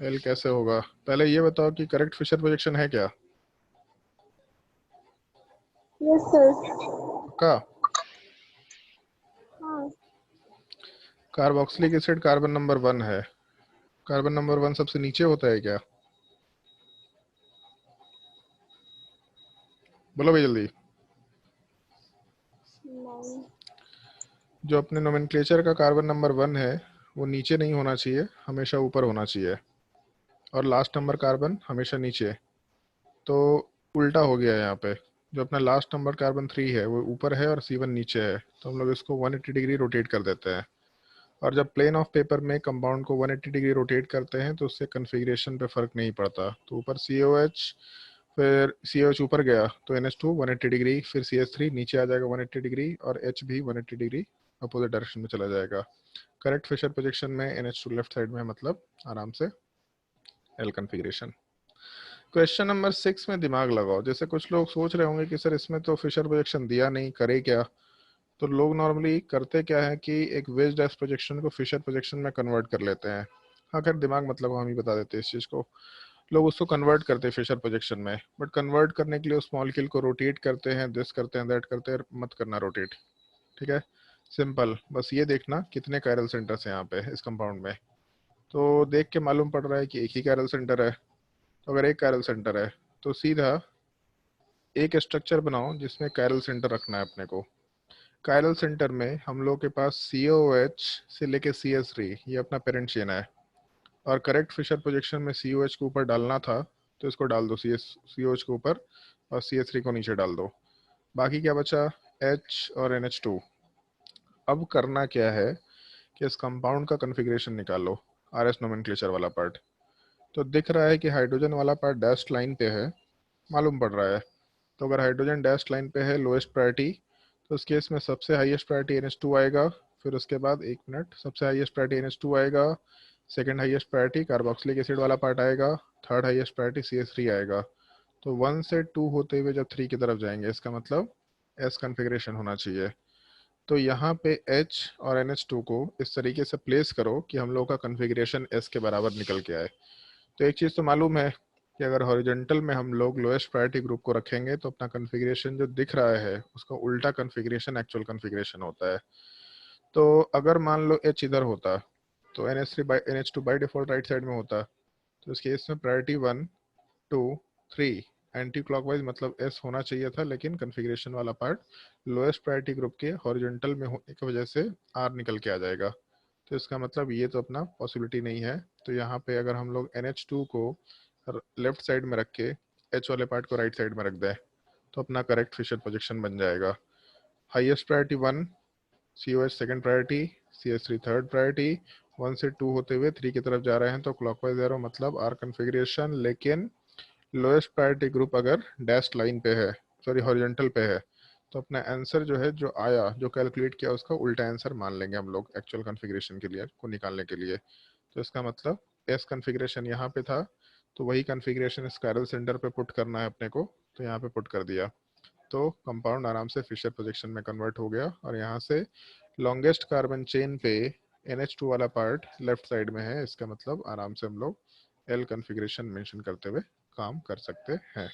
L कैसे होगा? पहले ये बताओ कि करेक्ट फिशर प्रोजेक्शन है क्या? Yes sir. का हाँ कार्बोक्सिलिक एसिड कार्बन नंबर 1 है, कार्बन नंबर 1 सबसे नीचे होता है क्या? बोलो भाई जल्दी। नहीं। जो अपने नोमेनक्लेचर का कार्बन नंबर 1 है वो नीचे नहीं होना चाहिए, हमेशा ऊपर होना चाहिए, और लास्ट नंबर कार्बन हमेशा नीचे। तो उल्टा हो गया यहाँ पे, जो अपना लास्ट नंबर कार्बन 3 है वो ऊपर है और C1 नीचे है, तो हम लोग इसको 180 डिग्री रोटेट कर देते हैं। और जब प्लेन ऑफ पेपर में कंपाउंड को 180 डिग्री रोटेट करते हैं तो उससे कन्फिग्रेशन पे फर्क नहीं पड़ता। तो ऊपर COH, फिर COH ऊपर गया तो NH2 180 डिग्री, फिर CH3 नीचे आ जाएगा 180 डिग्री, और H भी 180 डिग्री अपोजिट डायरेक्शन में चला जाएगा। करेक्ट फिशर प्रोजेक्शन में NH2 लेफ्ट साइड में है, मतलब आराम से L कन्फिग्रेशन। क्वेश्चन नंबर 6 में दिमाग लगाओ। जैसे कुछ लोग सोच रहे होंगे कि सर इसमें तो फिशर प्रोजेक्शन दिया नहीं, करे क्या? तो लोग नॉर्मली करते क्या है कि एक वेज डैश प्रोजेक्शन को फिशर प्रोजेक्शन में कन्वर्ट कर लेते हैं। हाँ खैर दिमाग मतलब हम ही बता देते हैं इस चीज़ को। लोग उसको कन्वर्ट करते हैं फिशर प्रोजेक्शन में, बट कन्वर्ट करने के लिए उस मॉलिक्यूल को रोटेट करते हैं, दिस करते हैं, दैट करते हैं, मत करना रोटेट। ठीक है, सिंपल। बस ये देखना कितने कायरल सेंटर्स हैं यहाँ पे इस कंपाउंड में। तो देख के मालूम पड़ रहा है कि एक ही कायरल सेंटर है। तो अगर एक कायरल सेंटर है तो सीधा एक स्ट्रक्चर बनाओ जिसमें कायरल सेंटर रखना है अपने को। कायरल सेंटर में हम लोग के पास COH से लेके CH3 ये अपना पेरेंट चेन है, और करेक्ट फिशर प्रोजेक्शन में COH को ऊपर डालना था तो इसको डाल दो COH को ऊपर, और CH3 को नीचे डाल दो। बाकी क्या बचा? H और NH2। अब करना क्या है कि इस कंपाउंड का कन्फिग्रेशन निकालो, RS नोमेनक्लेचर वाला पार्ट। तो दिख रहा है कि हाइड्रोजन वाला पार्ट डैश लाइन पे है, मालूम पड़ रहा है। तो अगर हाइड्रोजन डैश लाइन पे है लोएस्ट प्रायोरिटी, तो उस केस में सबसे हाईएस्ट प्रायोरिटी NH2 आएगा। फिर उसके बाद 1 मिनट, सबसे हाईएस्ट प्रायोरिटी NH2 आएगा, second highest priority carboxylic acid वाला पार्ट आएगा, थर्ड हाईएस्ट प्रायोरिटी CH3 आएगा। तो 1 से 2 होते हुए जब 3 की तरफ जाएंगे इसका मतलब S कन्फिग्रेशन होना चाहिए। तो यहाँ पे H और NH2 को इस तरीके से प्लेस करो कि हम लोग का कन्फिग्रेशन S के बराबर निकल के आए। तो एक चीज़ तो मालूम है कि अगर हॉरिजॉन्टल में हम लोग लोएस्ट प्रायोरिटी ग्रुप को रखेंगे तो अपना कन्फिग्रेशन जो दिख रहा है उसका उल्टा कन्फिग्रेशन एक्चुअल कन्फिग्रेशन होता है। तो अगर मान लो H इधर होता तो NH2 by default right side में होता। तो इस केस में प्रायोरिटी 1, 2, 3 एंटी क्लॉकवाइज मतलब S होना चाहिए था, लेकिन कन्फिग्रेशन वाला पार्ट लोएस्ट प्रायोरिटी ग्रुप के हॉरिजॉन्टल में होने की वजह से R निकल के आ जाएगा। तो इसका मतलब ये तो अपना पॉसिबिलिटी नहीं है। तो यहाँ पे अगर हम लोग NH2 को लेफ्ट साइड में रख के H वाले पार्ट को राइट साइड में रख दें तो अपना करेक्ट फिशर प्रोजेक्शन बन जाएगा। Highest priority 1, COH second priority, CH3 third priority, 1 से 2 होते हुए 3 की तरफ जा रहे हैं तो क्लॉकवाइज एरो मतलब R कन्फिग्रेशन। लेकिन लोएस्ट प्रायोरिटी ग्रुप अगर डैश लाइन पे है, सॉरी हॉरिजॉन्टल पे है, तो अपना आंसर जो है जो आया, जो कैलकुलेट किया, उसका उल्टा आंसर मान लेंगे हम लोग एक्चुअल कॉन्फ़िगरेशन के लिए को निकालने के लिए। तो इसका मतलब एस कॉन्फ़िगरेशन यहाँ पे था, तो वही कॉन्फ़िगरेशन इस कायरल सेंटर पे पुट करना है अपने को, तो यहाँ पे पुट कर दिया। तो कंपाउंड आराम से फिशर प्रोजेक्शन में कन्वर्ट हो गया, और यहाँ से लॉन्गेस्ट कार्बन चेन पे NH2 वाला पार्ट लेफ्ट साइड में है, इसका मतलब आराम से हम लोग एल कॉन्फ़िगरेशन मेंशन करते हुए काम कर सकते हैं।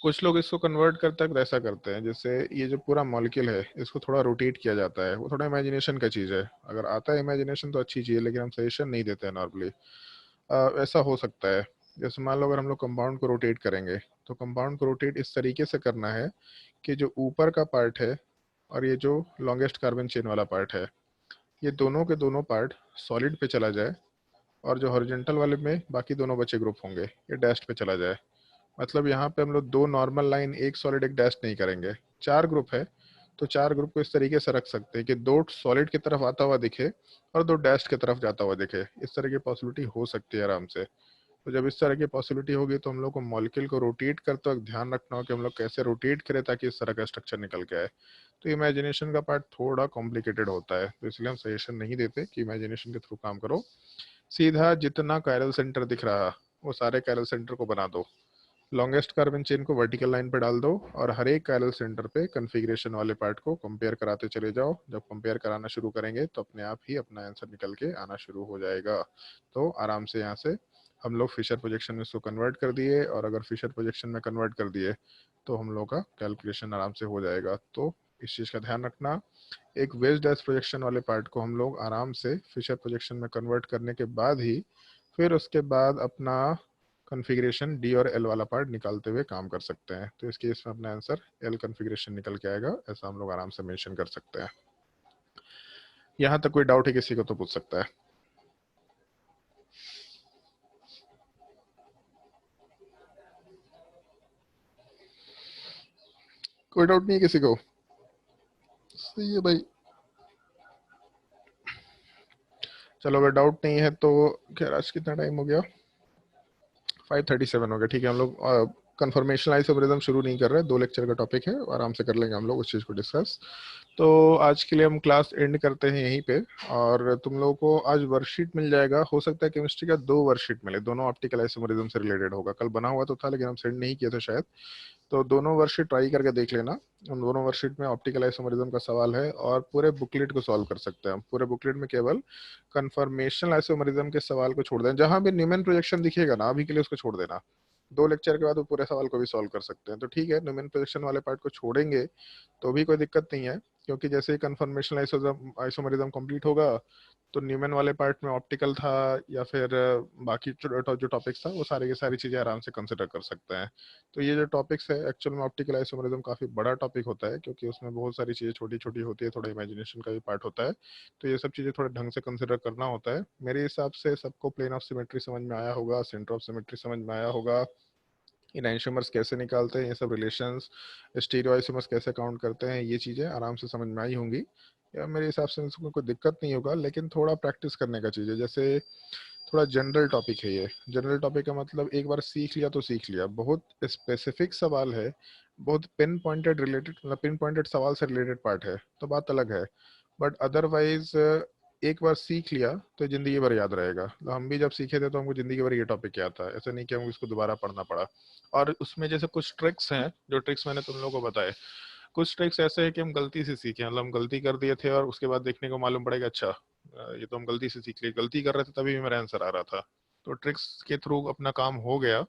कुछ लोग इसको कन्वर्ट करते हैं, ऐसा करते हैं जैसे ये जो पूरा मॉलिक्यूल है इसको थोड़ा रोटेट किया जाता है, वो थोड़ा इमेजिनेशन का चीज़ है। अगर आता है इमेजिनेशन तो अच्छी चीज़ है, लेकिन हम सजेशन नहीं देते हैं नॉर्मली। ऐसा हो सकता है, जैसे मान लो अगर हम लोग कंपाउंड को रोटेट करेंगे, तो कंपाउंड को रोटेट इस तरीके से करना है कि जो ऊपर का पार्ट है और ये जो लॉन्गेस्ट कार्बन चेन वाला पार्ट है, ये दोनों के दोनों पार्ट सॉलिड पे चला जाए, और जो हॉरिजॉन्टल वाले में बाकी दोनों बचे ग्रुप होंगे ये डैश्ड पे चला जाए। मतलब यहाँ पे हम लोग दो नॉर्मल लाइन, एक सॉलिड एक डैश नहीं करेंगे। 4 ग्रुप है तो 4 ग्रुप को इस तरीके से रख सकते हैं कि 2 सॉलिड की तरफ आता हुआ दिखे और 2 डैश की तरफ जाता हुआ दिखे। इस तरह की पॉसिबिलिटी हो सकती है आराम से। तो जब इस तरह की पॉसिबिलिटी होगी तो हम लोग को मॉलिक्यूल को रोटेट करते वक्त ध्यान रखना हो कि हम लोग कैसे रोटेट करें ताकि इस तरह का स्ट्रक्चर निकल के आए। तो इमेजिनेशन का पार्ट थोड़ा कॉम्प्लिकेटेड होता है, तो इसलिए हम सजेशन नहीं देते कि इमेजिनेशन के थ्रू काम करो। सीधा जितना कायरल सेंटर दिख रहा वो सारे कायरल सेंटर को बना दो, लॉन्गेस्ट कार्बन चेन को वर्टिकल लाइन पे डाल दो, और हर एक कायरल सेंटर पे कॉन्फ़िगरेशन वाले पार्ट को कंपेयर कराते चले जाओ। जब कंपेयर कराना शुरू करेंगे तो अपने आप ही अपना आंसर निकल के आना शुरू हो जाएगा। तो आराम से यहाँ से हम लोग फिशर प्रोजेक्शन में इसको कन्वर्ट कर दिए, और अगर फिशर प्रोजेक्शन में कन्वर्ट कर दिए तो हम लोग का कैलकुलेशन आराम से हो जाएगा। तो इस चीज़ का ध्यान रखना, एक वेज डैश प्रोजेक्शन वाले पार्ट को हम लोग आराम से फिशर प्रोजेक्शन में कन्वर्ट करने के बाद ही फिर उसके बाद अपना कॉन्फ़िगरेशन डी और एल वाला पार्ट निकालते हुए काम कर सकते हैं। तो इस केस में अपना आंसर एल कॉन्फ़िगरेशन निकल के आएगा, ऐसा हम लोग आराम से मेंशन कर सकते हैं। यहाँ तक कोई डाउट है किसी को तो पूछ सकता है। कोई डाउट नहीं है किसी को? सही है भाई। चलो अगर डाउट नहीं है तो खैर आज कितना टाइम हो गया? 5:37 हो गया। ठीक है, हम लोग कन्फर्मेशन आइसोमेरिज्म शुरू नहीं कर रहे, 2 लेक्चर का टॉपिक है, आराम से कर लेंगे हम लोग उस चीज़ को डिस्कस। तो आज के लिए हम क्लास एंड करते हैं यहीं पे, और तुम लोगों को आज वर्कशीट मिल जाएगा। हो सकता है केमिस्ट्री का 2 वर्कशीट मिले, दोनों ऑप्टिकल आइसोमेरिज्म से रिलेटेड होगा। कल बना हुआ तो था लेकिन हम सेंड नहीं किए थे शायद, तो दोनों वर्कशीट ट्राई करके देख लेना। उन दोनों वर्कशीट में ऑप्टिकल आइसोमेरिज्म का सवाल है, और पूरे बुकलेट को सॉल्व कर सकते हैं हम। पूरे बुकलेट में केवल कन्फर्मेशनल आइसोमेरिज्म के सवाल को छोड़ दें, जहां भी न्यूमैन प्रोजेक्शन दिखेगा ना अभी के लिए उसको छोड़ देना। 2 लेक्चर के बाद वो पूरे सवाल को भी सॉल्व कर सकते हैं। तो ठीक है, न्यूमैन प्रोजेक्शन वाले पार्ट को छोड़ेंगे तो भी कोई दिक्कत नहीं है, क्योंकि जैसे ही कन्फर्मेशनल आइसोमेरिज्म कंप्लीट होगा तो न्यूमैन वाले पार्ट में ऑप्टिकल था या फिर बाकी जो टॉपिक्स था वो सारी की सारी चीज़ें आराम से कंसिडर कर सकते हैं। तो ये जो टॉपिक्स है एक्चुअल में ऑप्टिकल आइसोमेरिज्म काफ़ी बड़ा टॉपिक होता है, क्योंकि उसमें बहुत सारी चीज़ें छोटी छोटी होती है, थोड़ा इमेजिनेशन का भी पार्ट होता है। तो ये सब चीज़ें थोड़ा ढंग से कंसिडर करना होता है। मेरे हिसाब से सबको प्लेन ऑफ सिमेट्री समझ में आया होगा, सेंटर ऑफ सिमेट्री समझ में आया होगा, इनैंशियोमर्स कैसे निकालते हैं, ये सब रिलेशंस, स्टीरियोआइसोमर्स कैसे काउंट करते हैं, ये चीज़ें आराम से समझ में आई होंगी। या मेरे हिसाब से इसमें कोई दिक्कत नहीं होगा, लेकिन थोड़ा प्रैक्टिस करने का चीज़ है। जैसे थोड़ा जनरल टॉपिक है, ये जनरल टॉपिक का मतलब एक बार सीख लिया तो सीख लिया। बहुत स्पेसिफिक सवाल है, बहुत पिन पॉइंटेड रिलेटेड, मतलब पिन पॉइंटेड सवाल से रिलेटेड पार्ट है तो बात अलग है, बट अदरवाइज एक बार सीख लिया तो जिंदगी भर याद रहेगा। तो हम भी जब सीखे थे तो हमको जिंदगी भर ये टॉपिक याद था, ऐसा नहीं कि हमको इसको दोबारा पढ़ना पड़ा। और उसमें जैसे कुछ ट्रिक्स हैं, जो ट्रिक्स मैंने तुम लोगों को बताए, कुछ ट्रिक्स ऐसे है कि हम गलती से सीखे, मतलब हम गलती कर दिए थे और उसके बाद देखने को मालूम पड़ेगा अच्छा ये तो हम गलती से सीख लिए, गलती कर रहे थे तभी भी मेरा आंसर आ रहा था। तो ट्रिक्स के थ्रू अपना काम हो गया।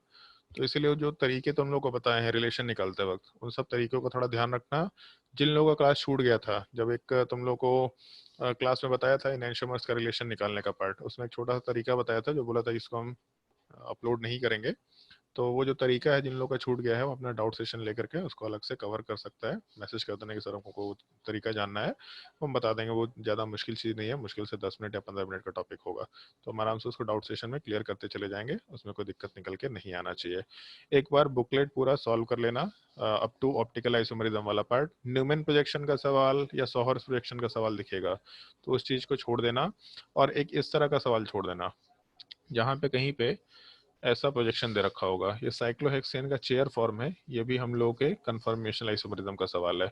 तो इसीलिए जो तरीके तुम लोग को बताए हैं रिलेशन निकालते वक्त, उन सब तरीकों का थोड़ा ध्यान रखना। जिन लोगों का क्लास छूट गया था, जब एक तुम लोग को क्लास में बताया था इनैंशियोमर्स का रिलेशन निकालने का पार्ट, उसमें एक छोटा सा तरीका बताया था जो बोला था इसको हम अपलोड नहीं करेंगे। तो वो जो तरीका है, जिन लोगों का छूट गया है वो अपना डाउट सेशन लेकर के उसको अलग से कवर कर सकता है। मैसेज कर देने के सर हमको तरीका जानना है, वो हम बता देंगे। वो ज़्यादा मुश्किल चीज़ नहीं है, मुश्किल से 10 मिनट या 15 मिनट का टॉपिक होगा, तो हम आराम से उसको डाउट सेशन में क्लियर करते चले जाएंगे, उसमें कोई दिक्कत निकल के नहीं आना चाहिए। एक बार बुकलेट पूरा सॉल्व कर लेना अप टू ऑप्टिकल आइसोमेरिज्म वाला पार्ट। न्यूमैन प्रोजेक्शन का सवाल या सोहर्स प्रोजेक्शन का सवाल दिखेगा तो उस चीज़ को छोड़ देना, और एक इस तरह का सवाल छोड़ देना जहाँ पे कहीं पे ऐसा प्रोजेक्शन दे रखा होगा। ये साइक्लोहेक्सेन का चेयर फॉर्म है, ये भी हम लोगों के कंफर्मेशन आइसोमरिज्म का सवाल है।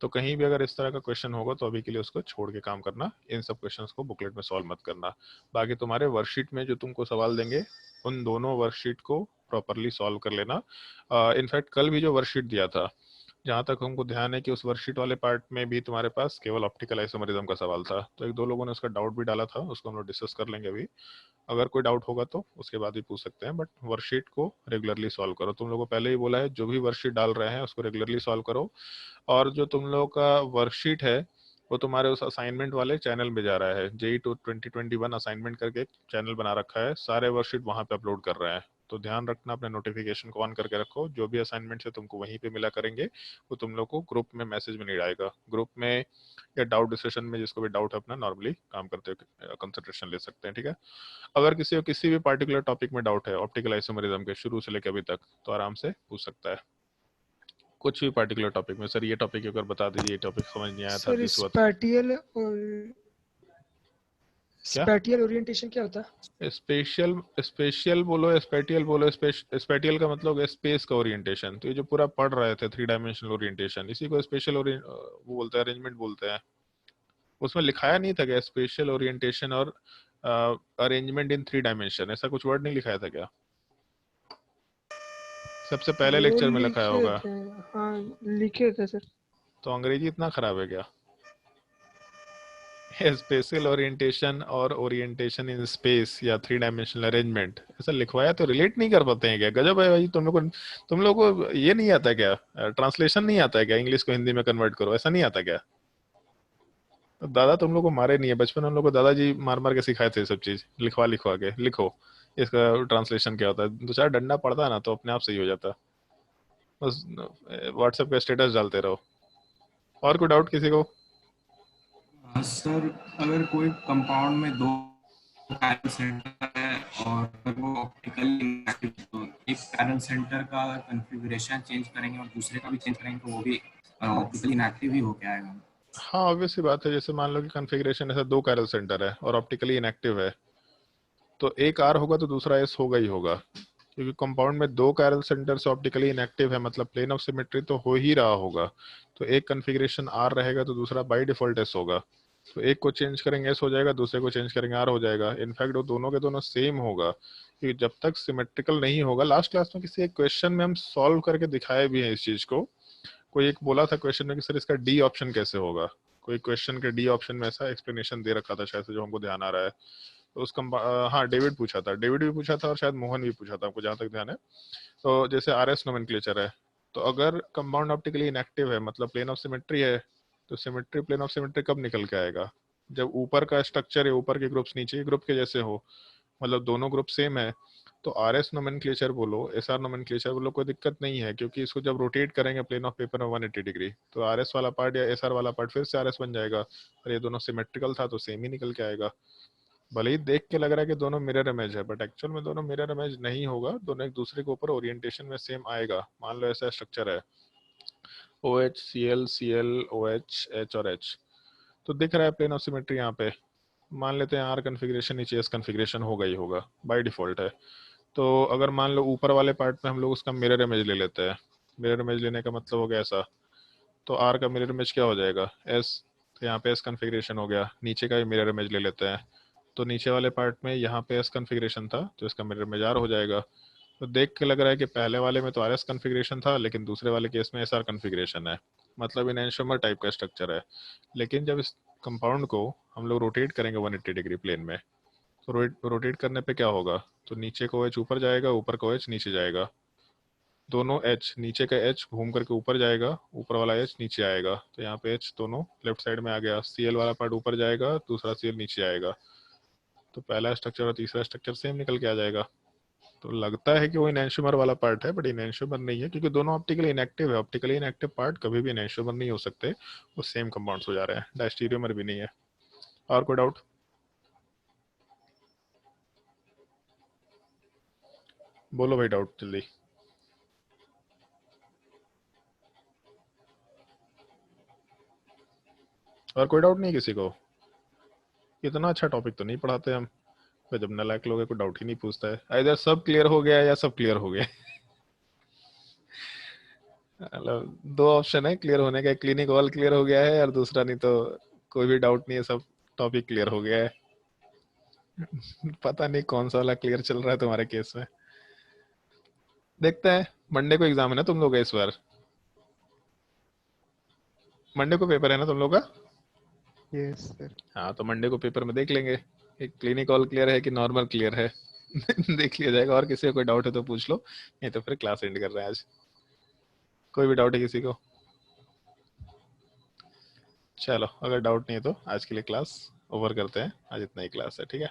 तो कहीं भी अगर इस तरह का क्वेश्चन होगा तो अभी के लिए उसको छोड़ के काम करना, इन सब क्वेश्चंस को बुकलेट में सॉल्व मत करना। बाकी तुम्हारे वर्कशीट में जो तुमको सवाल देंगे उन दोनों वर्कशीट को प्रॉपरली सॉल्व कर लेना। इनफैक्ट कल भी जो वर्कशीट दिया था, जहाँ तक हमको ध्यान है कि उस वर्कशीट वाले पार्ट में भी तुम्हारे पास केवल ऑप्टिकल आइसोमरिज्म का सवाल था। तो एक दो लोगों ने उसका डाउट भी डाला था, उसको हम लोग डिस्कस कर लेंगे अभी। अगर कोई डाउट होगा तो उसके बाद ही पूछ सकते हैं, बट वर्कशीट को रेगुलरली सॉल्व करो। तुम लोगों को पहले ही बोला है, जो भी वर्कशीट डाल रहे हैं उसको रेगुलरली सॉल्व करो। और जो तुम लोग का वर्कशीट है वो तुम्हारे उस असाइनमेंट वाले चैनल में जा रहा है। जेई 2021 असाइनमेंट करके एक चैनल बना रखा है, सारे वर्कशीट वहां पे अपलोड कर रहे हैं। तो ध्यान रखना, अपने नोटिफिकेशन को ऑन करके रखो। जो भी असाइनमेंट है तुमको वहीं पे मिला करेंगे, वो तुम लोग को ग्रुप में मैसेज में नहीं आएगा। ग्रुप में या डाउट डिस्कशन में जिसको भी डाउट है अपना नॉर्मली काम करते हुए कंसंट्रेशन ले सकते हैं, ठीक है। अगर किसी को किसी भी पार्टिकुलर टॉपिक में डाउट है ऑप्टिकल आइसोमरिज्म के शुरू से लेकर अभी तक, तो आराम से पूछ सकता है कुछ भी पार्टिकुलर टॉपिक में। सर ये टॉपिक अगर बता दीजिए, ये टॉपिक समझ नहीं आया था, सर दिस हुआ था। स्पैटियल और क्या स्पैटियल ओरिएंटेशन क्या होता है? स्पेशल स्पेशियल बोलो, स्पेटियल बोलो। स्पेटियल का मतलब स्पेस का ओरिएंटेशन। तो ये जो पूरा पढ़ रहे थे 3 डायमेंशनल ओरिएंटेशन, इसी को स्पेशल वो बोलते हैं, अरेंजमेंट बोलते हैं। उसमें लिखाया नहीं था क्या स्पेशल ओरिएंटेशन और अरेंजमेंट इन 3 डायमेंशन? ऐसा कुछ वर्ड नहीं लिखाया था क्या? सबसे पहले वो लेक्चर में लिखाया लिखे होगा। थे, हाँ लिखे थे सर। तो अंग्रेजी इतना खराब है क्या? स्पेशल ओरिएंटेशन और ओरिएंटेशन इन स्पेस या 3 डायमेंशनल अरेंजमेंट, ऐसा लिखवाया तो रिलेट नहीं कर पाते हैं क्या? गजब है भाई, तुम लोग को ये नहीं आता क्या? ट्रांसलेशन नहीं आता है क्या? इंग्लिश को हिंदी में कन्वर्ट करो, ऐसा नहीं आता क्या? तो दादा तुम लोग को मारे नहीं है बचपन में? हम लोग को दादाजी मार मार के सिखाए थे सब चीज, लिखवा लिखवा के लिखो इसका ट्रांसलेशन क्या होता है। 2 4 डंडा पड़ता है ना तो अपने आप सही हो जाता। बस व्हाट्सएप का स्टेटस डालते रहो। और कोई डाउट किसी को? सर अगर कोई कंपाउंड में 2 पैरल सेंटर है और अगर वो ऑप्टिकली इनएक्टिव, तो एक पैरल सेंटर का कॉन्फ़िगरेशन चेंज करेंगे और दूसरे का भी चेंज करेंगे तो वो भी ऑप्टिकली इनएक्टिव ही होके आएगा। हाँ ऑब्वियस सी बात है। जैसे मान लो कि कॉन्फ़िगरेशन ऐसा 2 कैरल सेंटर है और ऑप्टिकली इनएक्टिव है, तो एक आर होगा तो दूसरा एस होगा ही होगा, क्योंकि कंपाउंड में 2 कैरल सेंटर से ऑप्टिकली इनएक्टिव है, मतलब प्लेन ऑफ सिमेट्री तो हो ही रहा होगा। तो एक कॉन्फ़िगरेशन आर रहेगा तो दूसरा बाय डिफॉल्ट एस होगा। तो एक को चेंज करेंगे एस हो जाएगा, दूसरे को चेंज करेंगे आर हो जाएगा। इनफैक्ट वो दोनों के दोनों सेम होगा, क्योंकि जब तक सिमेट्रिकल नहीं होगा। लास्ट क्लास में किसी एक क्वेश्चन में हम सॉल्व करके दिखाए भी हैं इस चीज को। कोई एक बोला था क्वेश्चन में कि सर इसका डी ऑप्शन कैसे होगा। कोई क्वेश्चन के डी ऑप्शन में ऐसा एक्सप्लेनेशन दे रखा था शायद से, जो हमको ध्यान आ रहा है। तो हाँ डेविड पूछा था, डेविड भी पूछा था और शायद मोहन भी पूछा था, हमको जहाँ तक ध्यान है। तो जैसे आर एस नोमेनक्लेचर है, तो अगर कंपाउंड ऑप्टिकली इनएक्टिव है मतलब प्लेन ऑफ सिमेट्री है, तो सिमेट्री प्लेन ऑफ सिमेट्री कब निकल के आएगा? जब ऊपर का स्ट्रक्चर है, ऊपर के ग्रुप्स नीचे के ग्रुप के जैसे हो, मतलब दोनों ग्रुप सेम है। तो आर एस नोमेनक्लेचर बोलो, एस आर नोमेनक्लेचर बोलो, कोई दिक्कत नहीं है, क्योंकि इसको जब रोटेट करेंगे प्लेन ऑफ पेपर में 180 डिग्री, तो आर एस वाला पार्ट या एस आर वाला पार्ट फिर से आर एस बन जाएगा। और ये दोनों सिमेट्रिकल था तो सेम ही निकल के आएगा। भले ही देख के लग रहा है कि दोनों मिरर इमेज है, बट एक्चुअल में दोनों मिरर इमेज नहीं होगा। दोनों एक दूसरे के ऊपर ओरिएंटेशन में सेम आएगा। मान लो ऐसा स्ट्रक्चर है OH Cl Cl OH H और H, तो दिख रहा है प्लेन ऑफ सिमेट्री यहाँ पे। मान लेते हैं आर कन्फिग्रेशन नीचे एस कन्फिग्रेशन होगा ही होगा, बाय डिफॉल्ट है। तो अगर मान लो ऊपर वाले पार्ट में हम लोग उसका मिरर इमेज ले लेते हैं, मिरर इमेज लेने का मतलब हो गया ऐसा, तो आर का मिरर इमेज क्या हो जाएगा? एस। तो यहाँ पे एस कन्फिग्रेशन हो गया। नीचे का भी मिरर इमेज ले लेते हैं, तो नीचे वाले पार्ट में यहाँ पे एस कन्फिग्रेशन था तो इसका मिरर इमेज आर हो जाएगा। तो देख के लग रहा है कि पहले वाले में तो आर एस कन्फिग्रेशन था, लेकिन दूसरे वाले केस में एस आर कन्फिग्रेशन है, मतलब इनएंशोमर टाइप का स्ट्रक्चर है। लेकिन जब इस कंपाउंड को हम लोग रोटेट करेंगे 180 डिग्री प्लेन में, तो रोटेट करने पे क्या होगा? तो नीचे का OH ऊपर जाएगा, ऊपर का OH नीचे जाएगा। दोनों H, नीचे का H घूम करके ऊपर जाएगा, ऊपर वाला H नीचे आएगा। तो यहाँ पे H दोनों लेफ्ट साइड में आ गया। Cl वाला पार्ट ऊपर जाएगा, दूसरा Cl नीचे आएगा। तो पहला स्ट्रक्चर और तीसरा स्ट्रक्चर सेम निकल के आ जाएगा। तो लगता है कि वो इनएंशोमर वाला पार्ट है, बट इनएंशोमर नहीं है, क्योंकि दोनों ऑप्टिकली इनएक्टिव है। ऑप्टिकली इनएक्टिव पार्ट कभी भी इनएंशोमर नहीं हो सकते, वो सेम कंपाउंड्स हो जा रहे हैं। डायस्टीरियोमर भी नहीं है। और कोई डाउट? बोलो भाई डाउट जल्दी। और कोई डाउट नहीं किसी को? इतना अच्छा टॉपिक तो नहीं पढ़ाते हम। तो जब नालायक लोग है कोई डाउट ही नहीं पूछता है, इधर सब क्लियर हो गया या सब क्लियर हो गया। मतलब दो ऑप्शन है क्लियर होने का, क्लिनिक ऑल क्लियर हो गया है और दूसरा नहीं तो कोई भी डाउट नहीं है, सब टॉपिक क्लियर हो गया है। पता नहीं कौन सा वाला क्लियर चल रहा है तुम्हारे केस में। देखते हैं, मंडे को एग्जाम है ना तुम लोग का इस बार? मंडे को पेपर है ना तुम लोग का? Yes sir. हाँ तो मंडे को पेपर में देख लेंगे क्लिनिक ऑल क्लियर है कि नॉर्मल क्लियर है। देख लिया जाएगा, और किसी को कोई डाउट है तो पूछ लो, नहीं तो फिर क्लास एंड कर रहे हैं आज। कोई भी डाउट है किसी को? चलो अगर डाउट नहीं है तो आज के लिए क्लास ओवर करते हैं, आज इतना ही क्लास है, ठीक है।